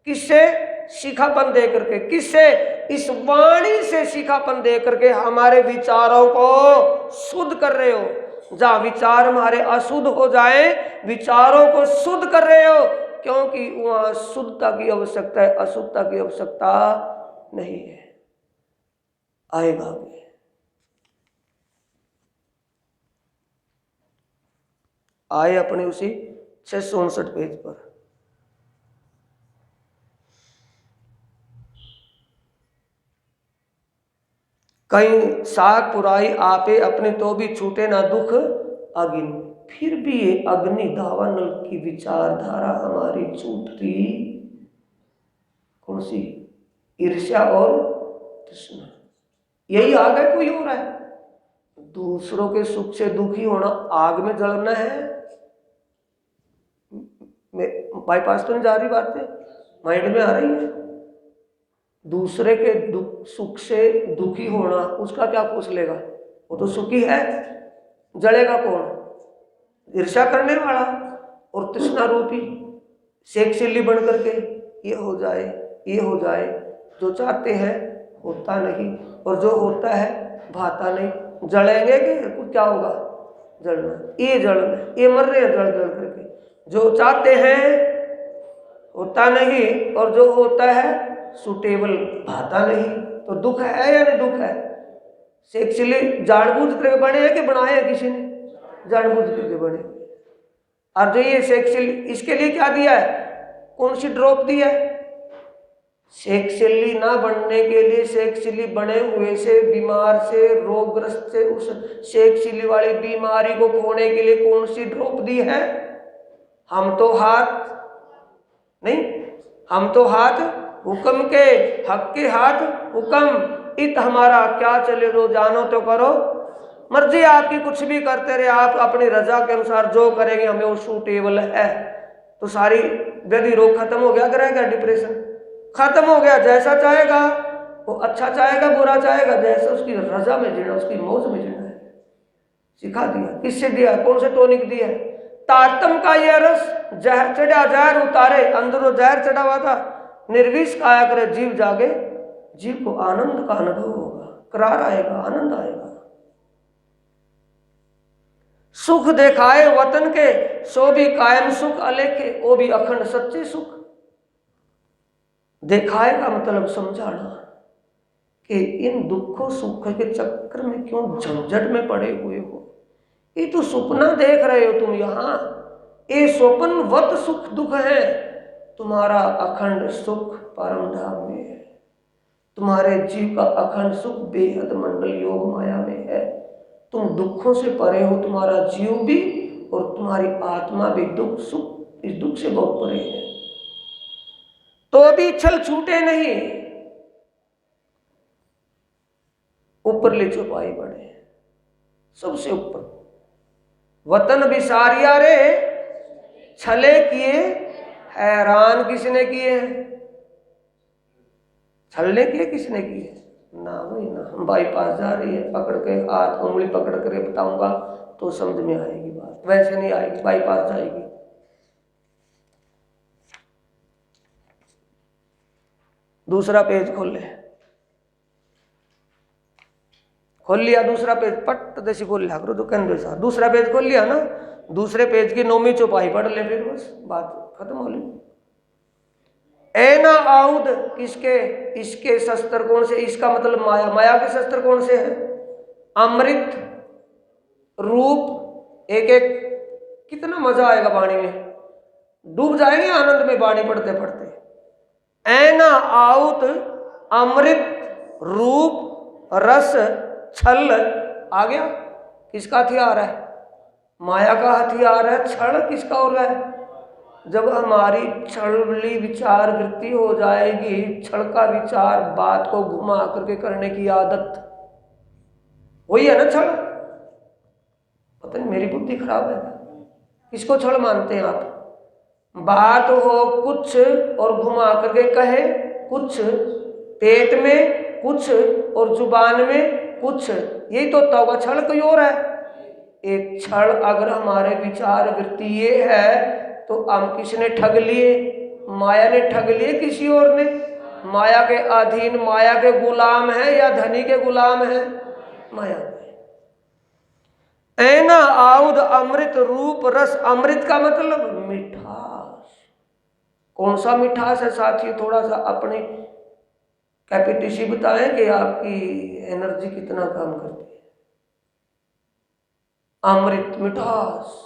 किससे? शिखापन दे करके। किससे? इस वाणी से शिखापन दे करके हमारे विचारों को शुद्ध कर रहे हो। जहां विचार हमारे अशुद्ध हो जाए, विचारों को शुद्ध कर रहे हो, क्योंकि वहां शुद्धता की आवश्यकता है, अशुद्धता की आवश्यकता नहीं है। आएगा भी। आए अपने उसी 659 पेज पर। कहीं साग पुराई आपे अपने तो भी छूटे ना दुख अगिन। फिर भी ये अग्नि दावानल की विचारधारा हमारी छूटती कौन सी? ईर्ष्या और तृष्णा। यही आग है, कोई हो रहा है? दूसरों के सुख से दुखी होना, आग में जलना है। बाईपास तो नहीं जा रही बातें, माइंड में आ रही है। दूसरे के सुख से दुखी होना, उसका क्या पूछ लेगा? वो तो सुखी है। जलेगा कौन? ईर्ष्या करने वाला और तृष्णा रूपी शेखशिल्ली बन करके ये हो जाए, ये हो जाए। जो चाहते हैं होता नहीं, और जो होता है भाता नहीं। जलेंगे कि कुछ क्या होगा? जलना, ये जलना, ये मर रहे हैं जल जल करके। जो चाहते हैं होता नहीं, और जो होता है सुटेबल भाता नहीं। तो दुख है या नहीं? दुख है। सेक्सुअली जानबूझ करके बने हैं कि बनाए हैं किसी ने? जानबूझ करके बने। और जो ये सेक्सुअली, इसके लिए क्या दिया है? कौन सी ड्रॉप दी है? सेक्सुअली ना बनने के लिए, सेक्सुअली बने हुए से, बीमार से, रोगग्रस्त से, उस सेक्सुअली वाली बीमारी को खोने के लिए कौन सी ड्रॉप दी है? हम तो हाथ नहीं, हम तो हाथ हुक्म के, हक के हाथ हुक्म इत हमारा क्या चले दो, जानो तो करो मर्जी आपकी, कुछ भी करते रहे आप अपनी रजा के अनुसार जो करेंगे हमें वो सूटेबल है। तो सारी व्याधि रोग खत्म हो गया, रहेगा डिप्रेशन खत्म हो गया। जैसा चाहेगा वो, अच्छा चाहेगा बुरा चाहेगा, जैसा उसकी रजा में जीना, उसकी मौज में जीना है, सिखा दिया। किससे दिया? कौन से टॉनिक दिया? तारतम का यह रस जहर चढ़ा जहर उतारे, अंदर जहर चढ़ा हुआ था। निर्विष खाया करे जीव जागे, जीव को आनंद का अनुभव होगा, करार आएगा, आनंद आएगा। सुख देखाए वतन के सो भी कायम सुख अलेखे, वो भी अखंड सच्चे सुख। देखाए का मतलब समझाना कि इन दुखों सुख के चक्कर में क्यों झंझट में पड़े हुए हो। ये तो सपना देख रहे हो तुम यहाँ, ये स्वप्नवत सुख दुख है। तुम्हारा अखंड सुख परम धाम में है। तुम्हारे जीव का अखंड सुख बेहद मंडल योग माया में है। तुम दुखों से परे हो, तुम्हारा जीव भी और तुम्हारी आत्मा भी दुख सुख, इस दुख से बहुत परे है। तो भी छल छूटे नहीं, ऊपर ले चौपाई बढ़े, सबसे ऊपर। वतन बिसारिया रे छले किए हैरान किसने किए हैं? छलने किए किसने किए? ना भाई ना। हम बाईपास जा रही है, पकड़ के हाथ उंगली पकड़ कर बताऊंगा तो समझ में आएगी बात, वैसे नहीं आएगी, बाईपास जाएगी। दूसरा पेज खोल ले, खोल लिया दूसरा पेज, पट देसी खोल लिया करो दुकान पे साहब, दूसरा पेज खोल लिया ना, दूसरे पेज की 9वीं चौपाई पढ़ ले, फिर बस बात खत्म हो गई। ऐना आउद किसके, इसके शस्त्र कौन से, इसका मतलब माया, माया के शस्त्र कौन से हैं, अमृत रूप, एक एक, कितना मजा आएगा वाणी में, डूब जाएंगे आनंद में वाणी पढ़ते पढ़ते। ऐना आउत अमृत रूप रस छल, आ गया, किसका हथियार है, माया का हथियार है। छल किसका हो रहा है, जब हमारी छलबली विचार वृत्ति हो जाएगी, छल का विचार, बात को घुमा करके करने की आदत, वही है ना छल। पता नहीं मेरी बुद्धि खराब है, किसको छल मानते हैं आप, बात हो कुछ और घुमा करके कहे कुछ, पेट में कुछ और जुबान में कुछ, यही तो होगा, छल कोई और है। एक छल अगर हमारे विचार वृत्ति ये है तो हम किसने ठग लिए, माया ने ठग लिए, किसी और ने, माया के अधीन, माया के गुलाम है या धनी के गुलाम है, माया। ऐना आउद अमृत रूप रस, अमृत का मतलब मिठास, कौन सा मिठास है साथियों, थोड़ा सा अपनी कैपेसिटी बताएं कि आपकी एनर्जी कितना काम करती है। अमृत मिठास,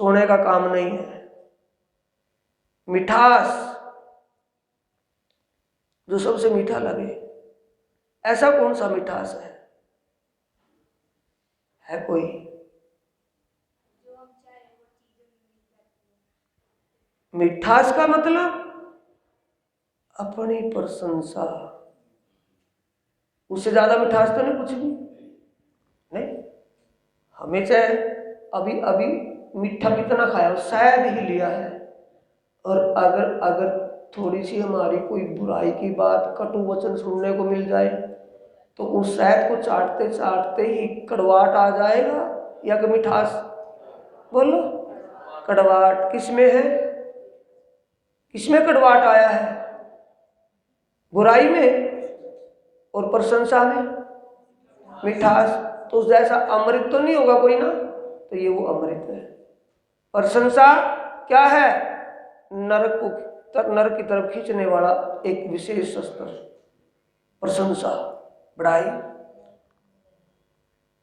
सोने का काम नहीं है, मिठास जो सबसे मीठा लगे, ऐसा कौन सा मिठास है कोई, मिठास का मतलब अपनी प्रशंसा, उससे ज्यादा मिठास तो नहीं, कुछ भी नहीं। हमें चाहे अभी अभी मीठा कितना खाया, शायद ही लिया है, और अगर अगर थोड़ी सी हमारी कोई बुराई की बात, कटु वचन सुनने को मिल जाए तो उस शहद को चाटते चाटते ही कड़वाहट आ जाएगा या कि मिठास, बोलो कड़वाहट किस में है, किसमें कड़वाहट आया है, बुराई में और प्रशंसा में मिठास, तो उस जैसा अमृत तो नहीं होगा कोई ना, तो ये वो अमृत है। प्रशंसा क्या है, नरक को नरक की तरफ खींचने वाला एक विशेष शस्त्र, प्रशंसा, बड़ाई।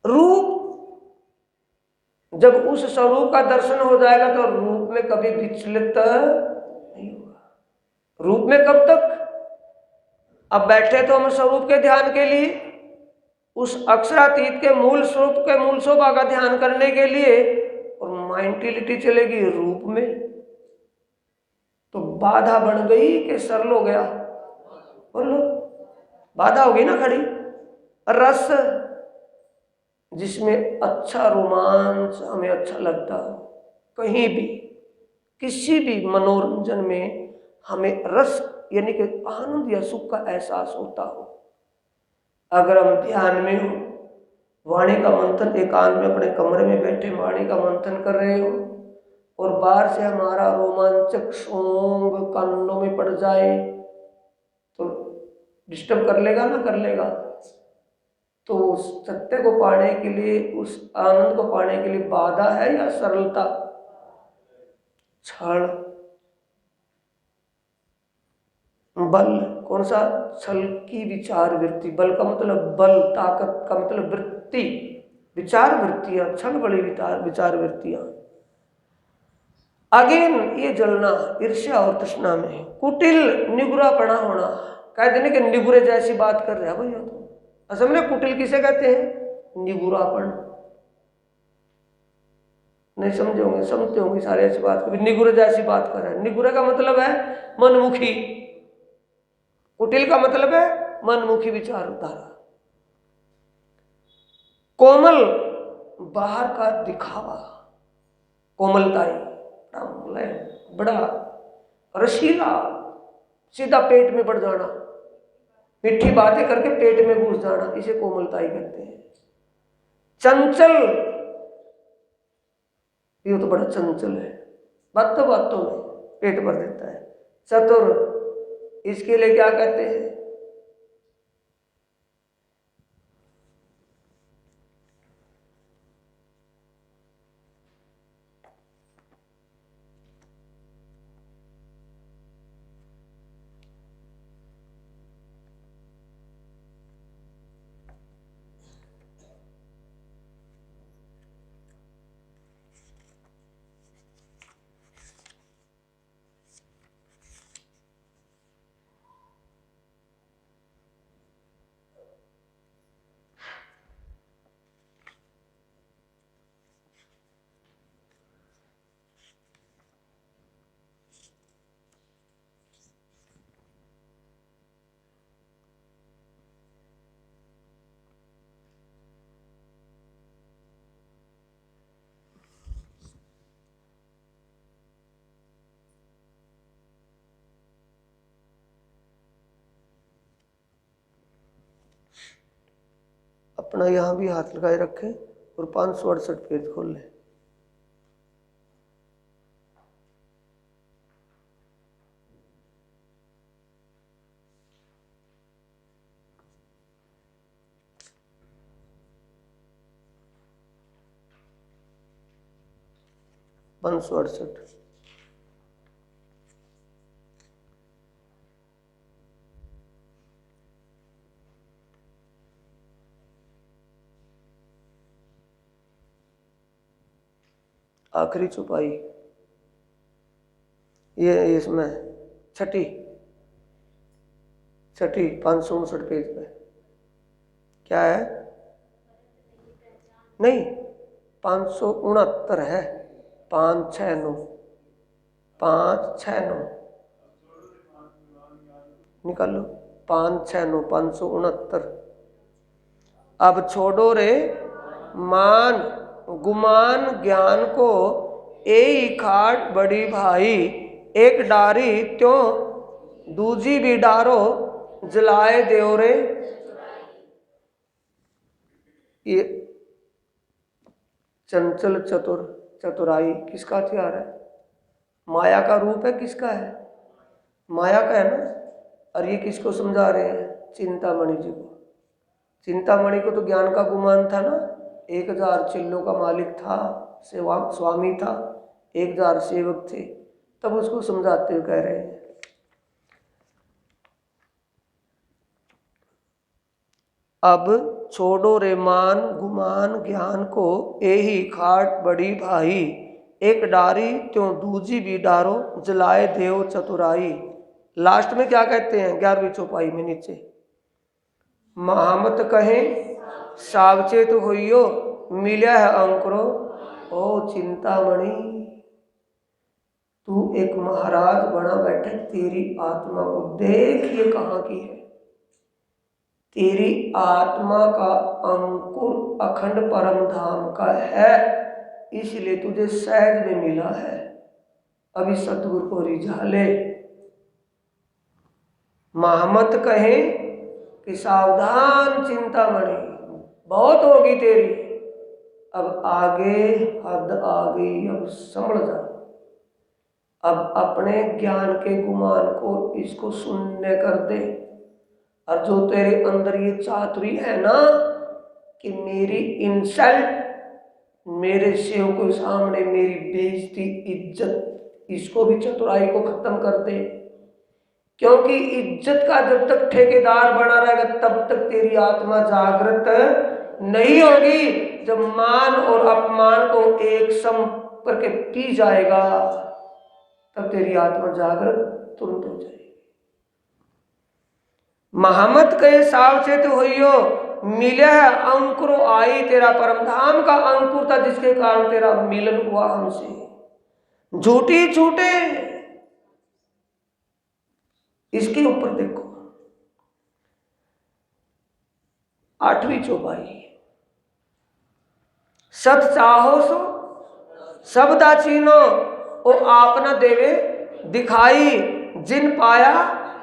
रूप, जब उस स्वरूप का दर्शन हो जाएगा तो रूप में कभी विचलित नहीं होगा। रूप में कब तक, अब बैठे तो हम स्वरूप के ध्यान के लिए, उस अक्षरातीत के मूल स्वरूप के मूल शोभा का ध्यान करने के लिए, और माइंडिलिटी चलेगी रूप में, तो बाधा बन गई कि सरल हो गया, बोलो बाधा होगी ना खड़ी। रस, जिसमें अच्छा रोमांच हमें अच्छा लगता हो, कहीं भी किसी भी मनोरंजन में हमें रस यानी कि आनंद या सुख का एहसास होता हो, अगर हम ध्यान में हो, वाणी का मंथन, एकांत में अपने कमरे में बैठे वाणी का मंथन कर रहे हो और बाहर से हमारा रोमांचक सॉन्ग कानों में पड़ जाए तो डिस्टर्ब कर लेगा ना, कर लेगा। तो उस सत्य को पाने के लिए, उस आनंद को पाने के लिए बाधा है या सरलता, छल, बल, कौन सा, छल की विचार वृत्ति, बल का मतलब बल, ताकत का मतलब वृत्ति, विचार वृत्तियां, छल बड़ी विचार वृत्तियां। अगेन ये जलना ईर्ष्या और तृष्णा में, कुटिल निगुरापना होना, कह देने के निगुरे जैसी बात कर रहे हैं भैया, तो असल में कुटिल किसे कहते हैं, निगुरापन, नहीं समझे होंगे, समझते होंगे सारे ऐसी बात कर, निगुरे जैसी बात कर रहे हैं। निगुरे का मतलब है मनमुखी, कुटिल का मतलब है मनमुखी विचारधारा। कोमल, बाहर का दिखावा, कोमलताई, बड़ा रसीला, सीधा पेट में बढ़ जाना, मीठी बातें करके पेट में घुस जाना, इसे कोमलताई कहते हैं। चंचल, ये तो बड़ा चंचल है, बातों बातों में पेट भर देता है। चतुर, इसके लिए क्या कहते हैं, अपना यहाँ भी हाथ लगाए रखें और 568 पेज खोल लें। पाँच सौ अड़सठ। आखिरी चौपाई ये इसमें छठी 559 पेज पे क्या है? नहीं, 569 है। 569 569 निकालो। 569 569। अब छोड़ो रे मान गुमान ज्ञान को, ए खाट बड़ी भाई, एक डारी त्यों दूजी भी डारो, जलाए देव रे। ये चंचल चतुर चतुराई किसका हथियार है? माया का रूप है। किसका है? माया का है ना। और ये किसको समझा रहे हैं? चिंतामणि जी को। चिंतामणि को तो ज्ञान का गुमान था ना, 1000 चिल्लों का मालिक था, सेवा स्वामी था, 1000 सेवक थे, तब उसको समझाते हुए कह रहे हैं अब छोड़ो रे मान गुमान ज्ञान को, एही खाट बड़ी भाई, एक डारी त्यों दूजी भी डारो, जलाए देव चतुराई। लास्ट में क्या कहते हैं 11वीं चौपाई में नीचे? महामत कहे सावचेत होइयो, मिला है अंकुरो, ओ चिंतामणि। तू एक महाराज बना बैठे, तेरी आत्मा को देख ये कहाँ की है। तेरी आत्मा का अंकुर अखंड परम धाम का है, इसलिए तुझे सहज में मिला है। अभी सतगुरु को रिझा ले। महामत कहे कि सावधान चिंतामणि, बहुत होगी तेरी, अब आगे हद आ गई, अब संभल जा। अब अपने ज्ञान के गुमान को इसको शून्य कर दे। और जो तेरे अंदर ये चातुरी है ना कि मेरी इंसल्ट, मेरे सेवकों के सामने मेरी बेइज्जती, इज्जत, इसको भी चतुराई को खत्म कर दे। क्योंकि इज्जत का जब तक ठेकेदार बना रहेगा तब तक तेरी आत्मा जागृत नहीं होगी। जब मान और अपमान को एक सम करके पी जाएगा तब तेरी आत्मा जागृत तुरंत हो जाएगी। महामत कहे सावचेत होइयो, मिले है अंकुर आई, तेरा परम धाम का अंकुर था जिसके कारण तेरा मिलन हुआ हमसे। झूठी झूठे इसके ऊपर देखो 8वीं चौपाई, सत चाहो सो सब दाचीनो, ओ आप न देवे दिखाई, जिन पाया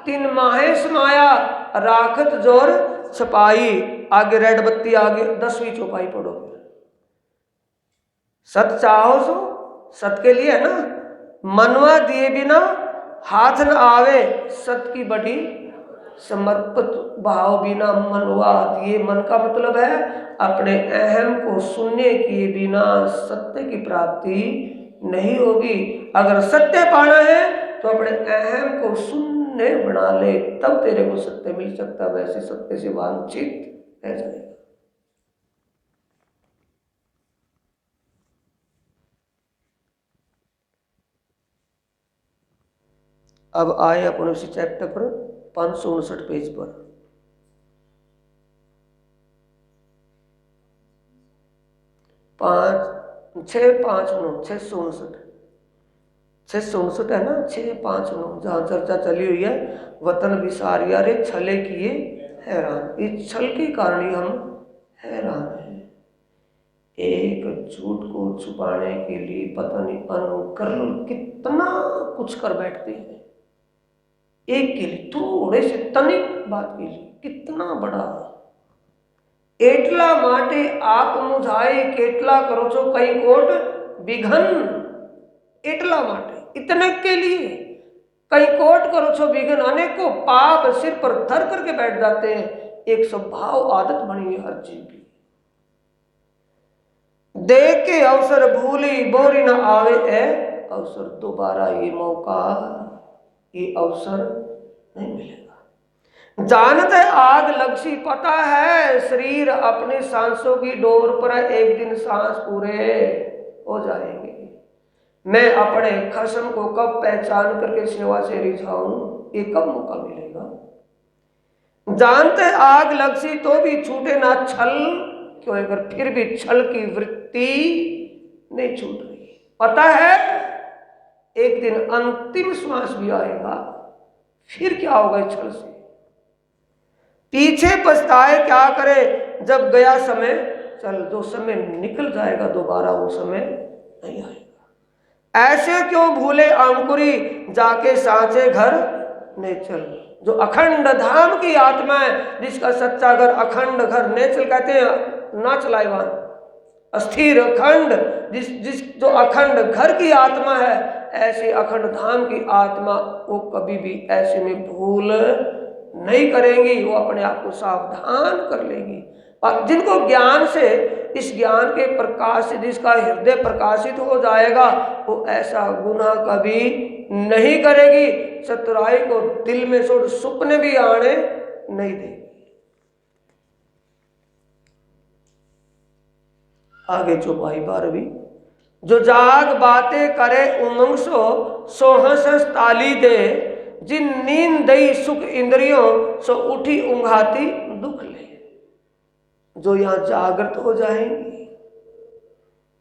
तिन माहे समाया, राखत जोर छपाई। आगे रेड बत्ती आगे 10वीं चौपाई पढ़ो। सत चाहो सो, सत के लिए है ना, मनवा दिए बिना हाथ न आवे, सत की बड़ी समर्पित भाव बिना मनवा दिए। मन का मतलब है अपने अहम को शून्य किए बिना सत्य की प्राप्ति नहीं होगी। अगर सत्य पाना है तो अपने अहम को शून्य बना ले, तब तेरे को सत्य मिल सकता। वैसे सत्य से वांछित रह जाएगा। अब आए अपन उसी चैप्टर पर 559 पेज पर। 659 है ना, 659 जहाँ चर्चा चली हुई है, वतन विसारिया रे छले किए हैरान। इस छल के कारण ही हम हैरान हैं। एक झूठ को छुपाने के लिए पता नहीं अनुकरण कितना कुछ कर बैठते हैं। एक के लिए, थोड़े से तनिक बात के लिए कितना बड़ा एटला माटे आप मुझाई केटला करो छो कई कोट विघन। एटला माटे इतने के लिए कई कोट करो छो विघन, अनेकों पाप सिर पर धर करके बैठ जाते हैं। एक स्वभाव आदत बनी है हर चीज की। देख के अवसर भूली बोरी न आवे है अवसर, दोबारा ये मौका ये अवसर नहीं मिलेगा। जानत है आग लगसी, पता है शरीर अपने सांसों की डोर पर एक दिन सांस पूरे हो जाएंगे। मैं अपने खसम को कब पहचान करके सेवा से रिझाऊं, ये कब मौका मिलेगा। जानते आग लगसी तो भी छूटे ना छल, क्यों अगर फिर भी छल की वृत्ति नहीं छूट रही। पता है एक दिन अंतिम श्वास भी आएगा, फिर क्या होगा छल से। पीछे पछताए क्या करे जब गया समय चल, जो समय निकल जाएगा दोबारा वो समय नहीं आएगा। ऐसे क्यों भूले अंकुरी जाके सांचे घर नेचल। जो अखंड धाम की आत्मा है, जिसका सच्चा घर अखंड घर, नेचल कहते हैं ना चलाइवान, अस्थिर अखंड, जिस जो अखंड घर की आत्मा है, ऐसे अखंड धाम की आत्मा वो कभी भी ऐसे में भूल नहीं करेंगी। वो अपने आप को सावधान कर लेंगी। और जिनको ज्ञान से, इस ज्ञान के प्रकाश से जिसका हृदय प्रकाशित हो जाएगा, वो ऐसा गुनाह कभी नहीं करेगी। चतुराई को दिल में छोड़ सुपने भी आने नहीं देगी। आगे चौपाई 12वीं। जो जाग बातें करे उमंग सो हंस ताली दे, जिन नींद दई सुख इंद्रियों सो उठी उंघाती दुख ले। जो यहां जागृत हो जाएंगी,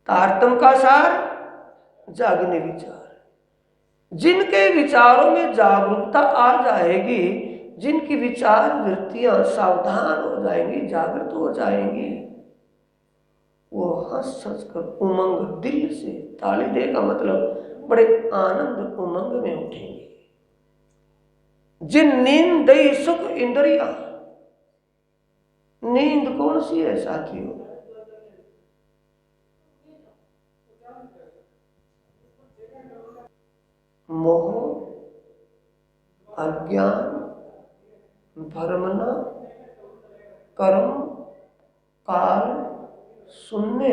तारतम का सार जागने विचार, जिनके विचारों में जागरूकता आ जाएगी, जिनकी विचार वृत्तियां सावधान हो जाएंगी, जागृत हो जाएंगी, वो हंस हंस कर उमंग दिल से, ताली दे का मतलब बड़े आनंद उमंग में उठेंगे। जिन नींद दई सुख इंद्रिया, नींद कौन सी है साथियों? मोह, अज्ञान, भ्रमना, कर्म, काल, शून्य,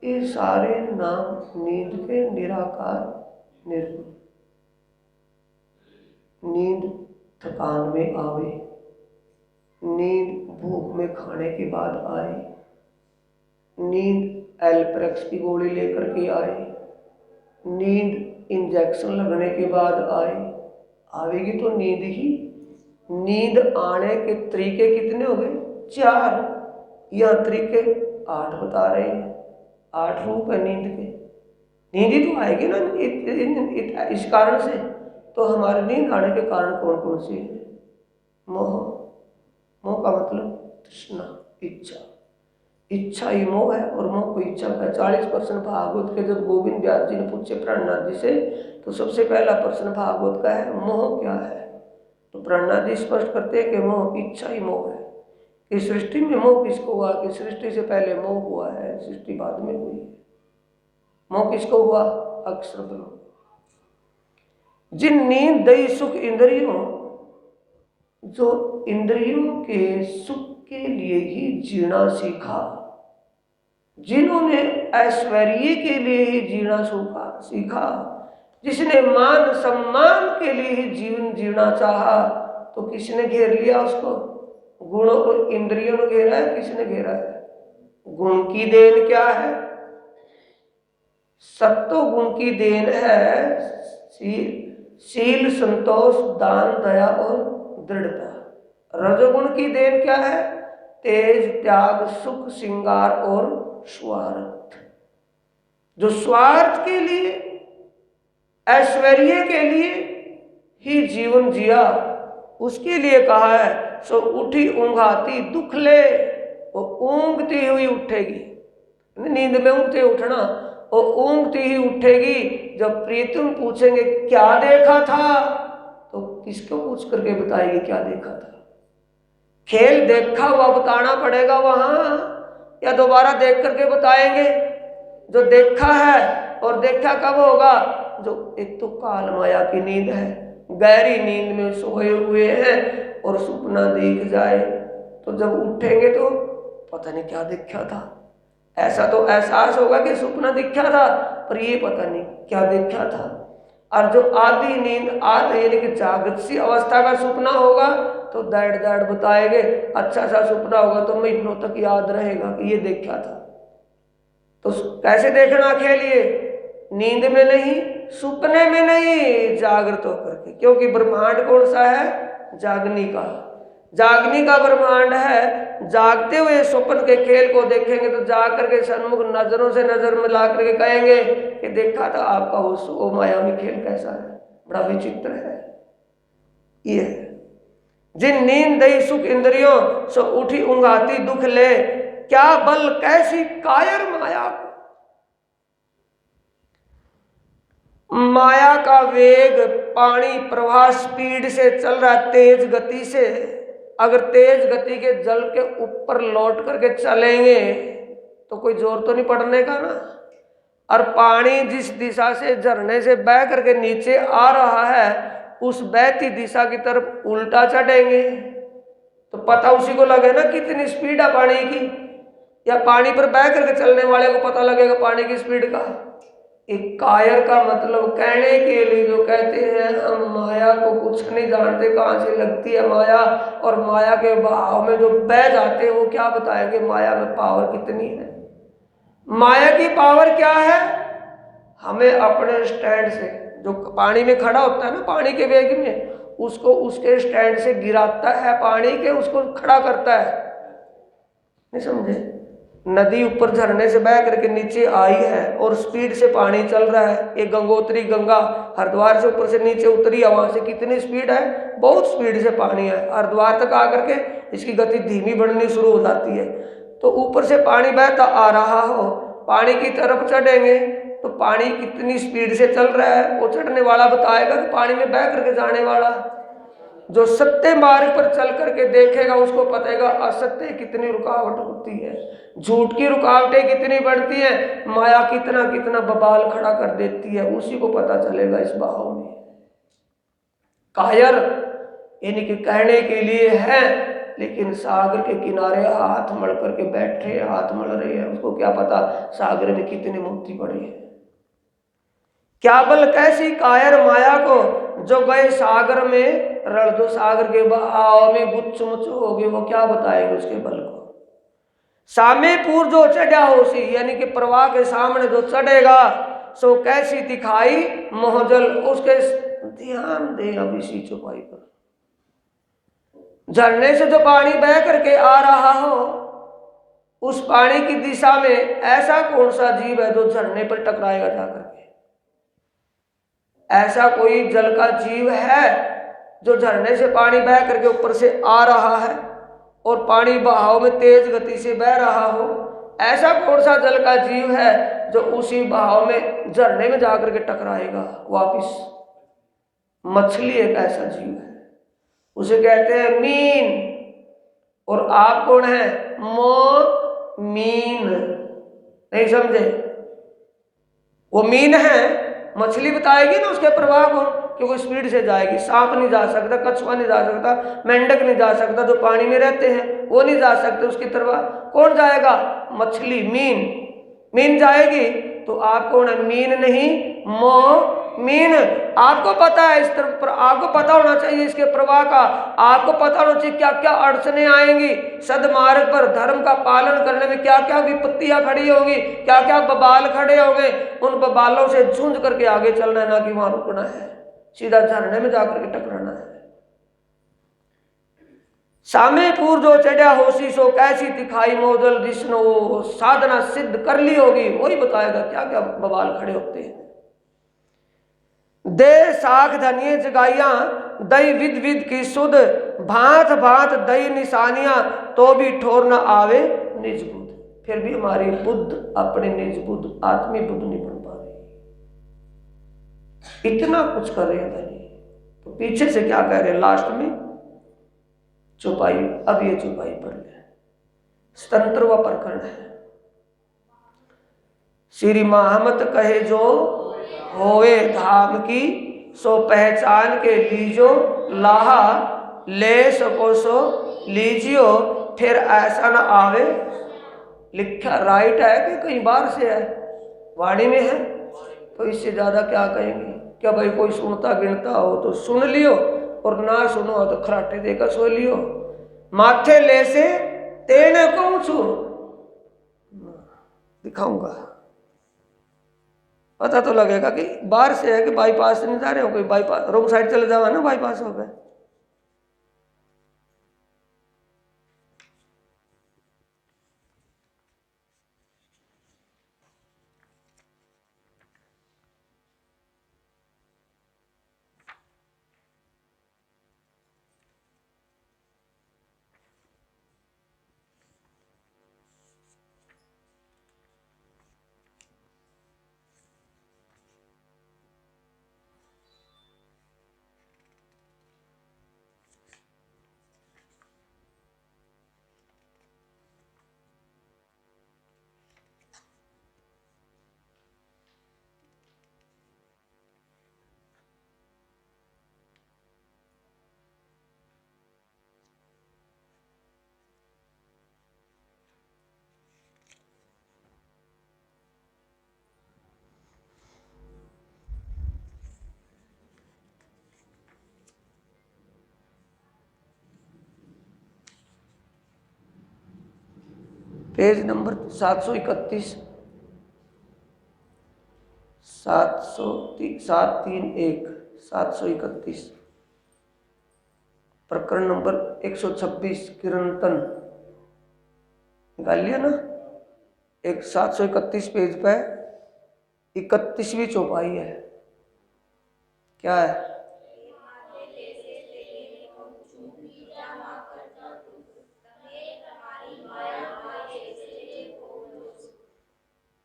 ये सारे नाम नींद के निराकार निर्गुण। नींद थकान में आवे, नींद भूख में खाने के बाद आए, नींद एल्प्रेक्स की गोली लेकर के आए, नींद इंजेक्शन लगने के बाद आए, आवेगी तो नींद ही। नींद आने के तरीके कितने हो गए? 4। यह तरीके 8 बता रहे हैं। 8 रूप है नींद के। नींद ही तो आएगी ना इस कारण से। तो हमारे नींद आने के कारण कौन कौन से हैं? मोह, मोह का मतलब तृष्णा, इच्छा। इच्छा ही मोह है और मोह को इच्छा का। 40% भागवत के जब गोविंद व्यास जी ने पूछे प्राणनाथ जी से, तो सबसे पहला प्रश्न भागवत का है, मोह क्या है? तो प्राणनाथ जी स्पष्ट करते हैं कि मोह इच्छा ही मोह है। कि सृष्टि में मोह किसको हुआ? कि सृष्टि से पहले मोह हुआ है, सृष्टि बाद में हुई है। मोह किसको हुआ? अक्षर ब्रह्म। जिन नींद दई सुख इंद्रियों, जो इंद्रियों के सुख के लिए ही जीना सीखा, जिन्होंने ऐश्वर्य के लिए ही जीना सीखा, जिसने मान सम्मान के लिए ही जीवन जीना चाहा, तो किसने घेर लिया उसको? गुणों और इंद्रियों ने घेरा है। किसने घेरा है? गुण की देन क्या है? सत्व गुण की देन है शील, संतोष, दान, दया और दृढ़ता। रजोगुण की देन क्या है? तेज, त्याग, सुख, श्रृंगार और स्वार्थ। जो स्वार्थ के लिए, ऐश्वर्य के लिए ही जीवन जिया, उसके लिए कहा है सो उठी ऊंघाती दुख ले। वो ऊंघती हुई उठेगी, नींद में ऊँघते उठना, और ऊँघती ही उठेगी। जब प्रीतम पूछेंगे क्या देखा था, तो किसको पूछ करके बताएगी क्या देखा था? खेल देखा हुआ बताना पड़ेगा वहां, या दोबारा देख करके बताएंगे? जो देखा है, और देखा कब होगा? जो एक तो काल माया की नींद है, गहरी नींद में सोए हुए हैं और सपना दिख जाए, तो जब उठेंगे तो पता नहीं क्या देखा था। ऐसा तो एहसास होगा कि सपना दिखा था, पर ये पता नहीं क्या देखा था। और जो आधी नींद, आधे यानी कि जागृत सी अवस्था का सपना होगा तो दाड़ दाड़ बताएंगे। अच्छा सा सपना होगा तो महीनों तक याद रहेगा कि ये देखा था। तो कैसे देखना खेलिए? नींद में नहीं, सपने में नहीं, जागृत होकर के। क्योंकि ब्रह्मांड कौन सा है? जागनी का। जागनी का ब्रह्मांड है। जागते हुए स्वप्न के खेल को देखेंगे तो जाग करके सन्मुख नजरों से नजर मिला करके कहेंगे कि देखा था आपका वो मायावी खेल कैसा है, बड़ा विचित्र है। ये जिन नींद दई सुख इंद्रियों सो उठी ऊंघाती दुख ले, क्या बल कैसी कायर माया को। माया का वेग, पानी प्रवाह स्पीड से चल रहा है, तेज गति से। अगर तेज गति के जल के ऊपर लौट करके चलेंगे तो कोई जोर तो नहीं पड़ने का ना। और पानी जिस दिशा से झरने से बह करके नीचे आ रहा है, उस बहती दिशा की तरफ उल्टा चढ़ेंगे तो पता उसी को लगे ना कितनी स्पीड है पानी की, या पानी पर बह करके चलने वाले को पता लगेगा पानी की स्पीड का। एक कायर का मतलब कहने के लिए जो कहते हैं हम माया को कुछ नहीं जानते, कहाँ से लगती है माया, और माया के बहाव में जो बह जाते हैं वो क्या बताएंगे माया में पावर कितनी है। माया की पावर क्या है? हमें अपने स्टैंड से, जो पानी में खड़ा होता है ना पानी के वेग में, उसको उसके स्टैंड से गिराता है पानी के, उसको खड़ा करता है। नहीं समझे? नदी ऊपर झरने से बह करके नीचे आई है और स्पीड से पानी चल रहा है। एक गंगोत्री गंगा हरिद्वार से ऊपर से नीचे उतरी है, वहां से कितनी स्पीड है? बहुत स्पीड से पानी है। हरिद्वार तक आकर के इसकी गति धीमी बढ़नी शुरू हो जाती है। तो ऊपर से पानी बहता आ रहा हो, पानी की तरफ चढ़ेंगे तो पानी कितनी स्पीड से चल रहा है वो चढ़ने वाला बताएगा कि पानी में बह करके जाने वाला। जो सत्य मार्ग पर चल करके देखेगा उसको पतेगा असत्य कितनी रुकावट होती है, झूठ की रुकावटें कितनी बढ़ती है, माया कितना कितना बबाल खड़ा कर देती है, उसी को पता चलेगा इस बहाव में। कायर यानी कि कहने के लिए है, लेकिन सागर के किनारे हाथ मल करके बैठे, हाथ मल रहे हैं, उसको क्या पता सागर में कितने मोती पड़े हैं। क्या बल कैसी कायर माया को, जो गए सागर में रल, जो सागर के बहाव में गुच्छ मुच्छ हो गए, वो क्या बताएंगे उसके बल को। सामे पूर जो चढ़ा होसी, यानी कि प्रवाह के सामने जो चढ़ेगा सो कैसी दिखाई मोहजल, उसके ध्यान दे अब इसी चौपाई पर। झरने से जो पानी बह करके आ रहा हो, उस पानी की दिशा में ऐसा कौन सा जीव है जो झरने पर टकराएगा जाकर के? ऐसा कोई जल का जीव है जो झरने से पानी बह करके ऊपर से आ रहा है और पानी बहाव में तेज गति से बह रहा हो? ऐसा कौन सा जल का जीव है जो उसी बहाव में झरने में जाकर के टकराएगा वापिस? मछली एक ऐसा जीव है, उसे कहते हैं मीन। और आप कौन है? मीन। नहीं समझे? वो मीन है, मछली बताएगी ना उसके प्रवाह को, क्योंकि स्पीड से जाएगी। सांप नहीं जा सकता, कछुआ नहीं जा सकता, मेंढक नहीं जा सकता, जो पानी में रहते हैं वो नहीं जा सकते उसकी तरफ। कौन जाएगा? मछली, मीन। मीन जाएगी तो आप कौन है? मीन नहीं, मीन। आपको पता है इस तरफ पर, आपको पता होना चाहिए इसके प्रवाह का, आपको पता होना चाहिए क्या क्या अड़चने आएंगी सदमार्ग पर, धर्म का पालन करने में क्या क्या विपत्तियां खड़ी होंगी, क्या क्या बबाल खड़े होंगे। उन बबालों से झुंझ करके आगे चलना है, ना कि वहां रुकना है, सीधा झरने में जाकर के टकराना है। सामे पूर जो चढ़ा होसी सो कैसी दिखाई मोदल, जिसने साधना सिद्ध कर ली होगी वही बताएगा क्या क्या बवाल खड़े होते हैं। दे साख धनिये जगाइया, दई विद विद की सुध, भांत भांत दई निशानियां, तो भी ठोर न आवे निज बुद्ध। फिर भी हमारी बुद्ध अपने निज बुद्ध, आत्मी बुद्ध नहीं बन पा रही। इतना कुछ कर रहे हैं धनी, तो पीछे से क्या कह रहे हैं लास्ट में? चौपाई। अब ये चौपाई पढ़ ले, स्वतंत्र प्रकरण है। श्री महामत कहे जो होवे धाम की, सो पहचान के लीजो लाहा, ले सको सो लीजियो, फिर ऐसा न आवे। लिखा राइट है कि कहीं बाहर से है, वाणी में है, तो इससे ज्यादा क्या कहेंगे। क्या भाई कोई सुनता गिनता हो तो सुन लियो, और ना सुनो तो खराटे देकर सो लियो। माथे ले से तेने कहूं छू, दिखाऊंगा, पता तो लगेगा कि बाहर से है कि बाईपास से नहीं जा रहे हो, कोई बाईपास रोंग साइड चले जाओ ना, बाईपास हो गए। पेज नंबर 731, 731, प्रकरण नंबर 126, कीर्तन निकाल लिया ना। 731 पेज पे 31वीं चौपाई है। क्या है?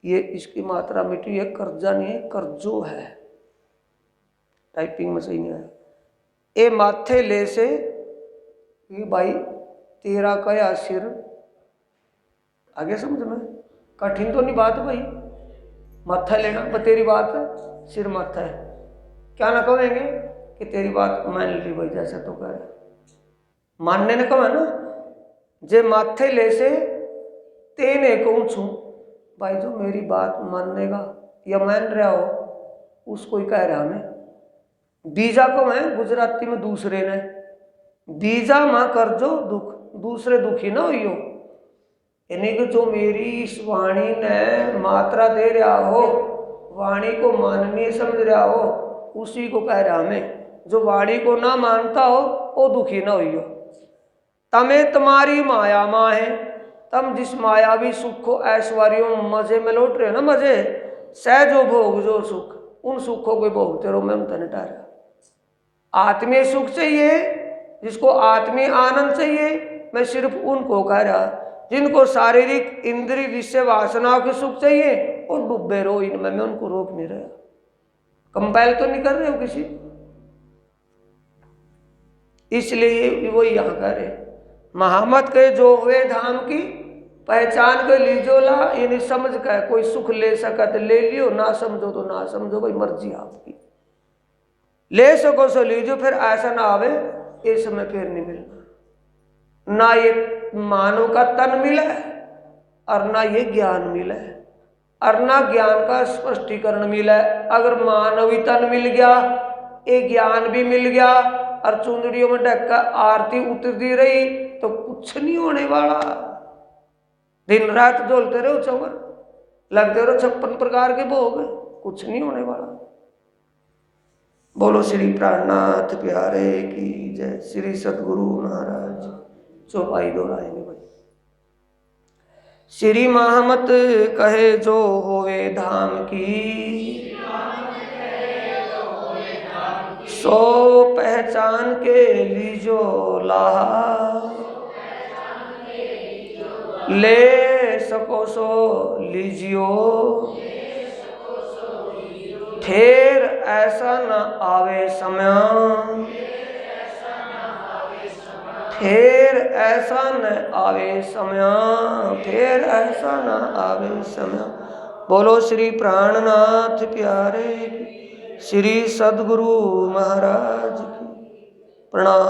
ये इसकी मात्रा मिट्टी है, कर्जा नहीं है, कर्जो है, टाइपिंग में सही नहीं है। ए माथे ले से, ये भाई तेरा कया सिर, आगे समझ में कठिन तो नहीं बात भाई, माथा लेना पर तेरी बात सिर माथा है, क्या ना कहेंगे कि तेरी बात मान ली भाई, जैसा तो कह रहे मानने ने कहा ना, जे माथे ले से तेने कहूं छू, भाई जो मेरी बात मानेगा या मान रहा हो उसको ही कह रहा हमें। बीजा को है गुजराती में दूसरे ने, बीजा मां कर जो दुख, दूसरे दुखी ना हो, यानी कि जो मेरी इस वाणी ने मात्रा दे रहा हो, वाणी को माननीय समझ रहा हो, उसी को कह रहा हमें। जो वाणी को ना मानता हो वो दुखी ना हो। तमें तुम्हारी माया माँ है, तम जिस मायावी सुख को ऐश्वर्यों मजे में लौट रहे ना, मजे सहजो भोग जो सुख, उन सुखों को भोगते रहो, मैं उनका निटारा। आत्मीय सुख चाहिए, जिसको आत्मीय आनंद चाहिए, मैं सिर्फ उनको कह रहा। जिनको शारीरिक इंद्रिय विषय वासनाओं के सुख चाहिए और डूबे रहो इनमें, मैं उनको रोक नहीं रहा, कंपेल तो नहीं कर रहे हो किसी। इसलिए वो यहाँ कह रहे महामत के जो हुए धाम की, पहचान के लीजो ला, यानी समझ कर कोई सुख ले सका तो ले लियो, ना समझो तो ना समझो, भाई मर्जी आपकी, ले सको सो लीजो, फिर ऐसा ना आवे ये समय फिर नहीं मिलना। ना ये मानव का तन मिला है और ना ये ज्ञान मिला है, और ना ज्ञान का स्पष्टीकरण मिला है। अगर मानवी तन मिल गया, ये ज्ञान भी मिल गया और चुंदड़ियों में ढक्का आरती उतरती रही तो कुछ नहीं होने वाला। दिन रात झोलते रहो चवर, लगते रहो 56 प्रकार के भोग, कुछ नहीं होने वाला। बोलो श्री प्राणनाथ प्यारे की जय। श्री सतगुरु महाराज चौपाई दोहराएंगे भाई। श्री महामत कहे जो होवे धाम की, सो पहचान के लीजो लाहा, ले सको सो लीजियो, फिर ऐसा न आवे समय, फिर ऐसा न आवे समय, फिर ऐसा न आवे समय। बोलो श्री प्राणनाथ प्यारे की, श्री सद्गुरु महाराज की। प्रणाम।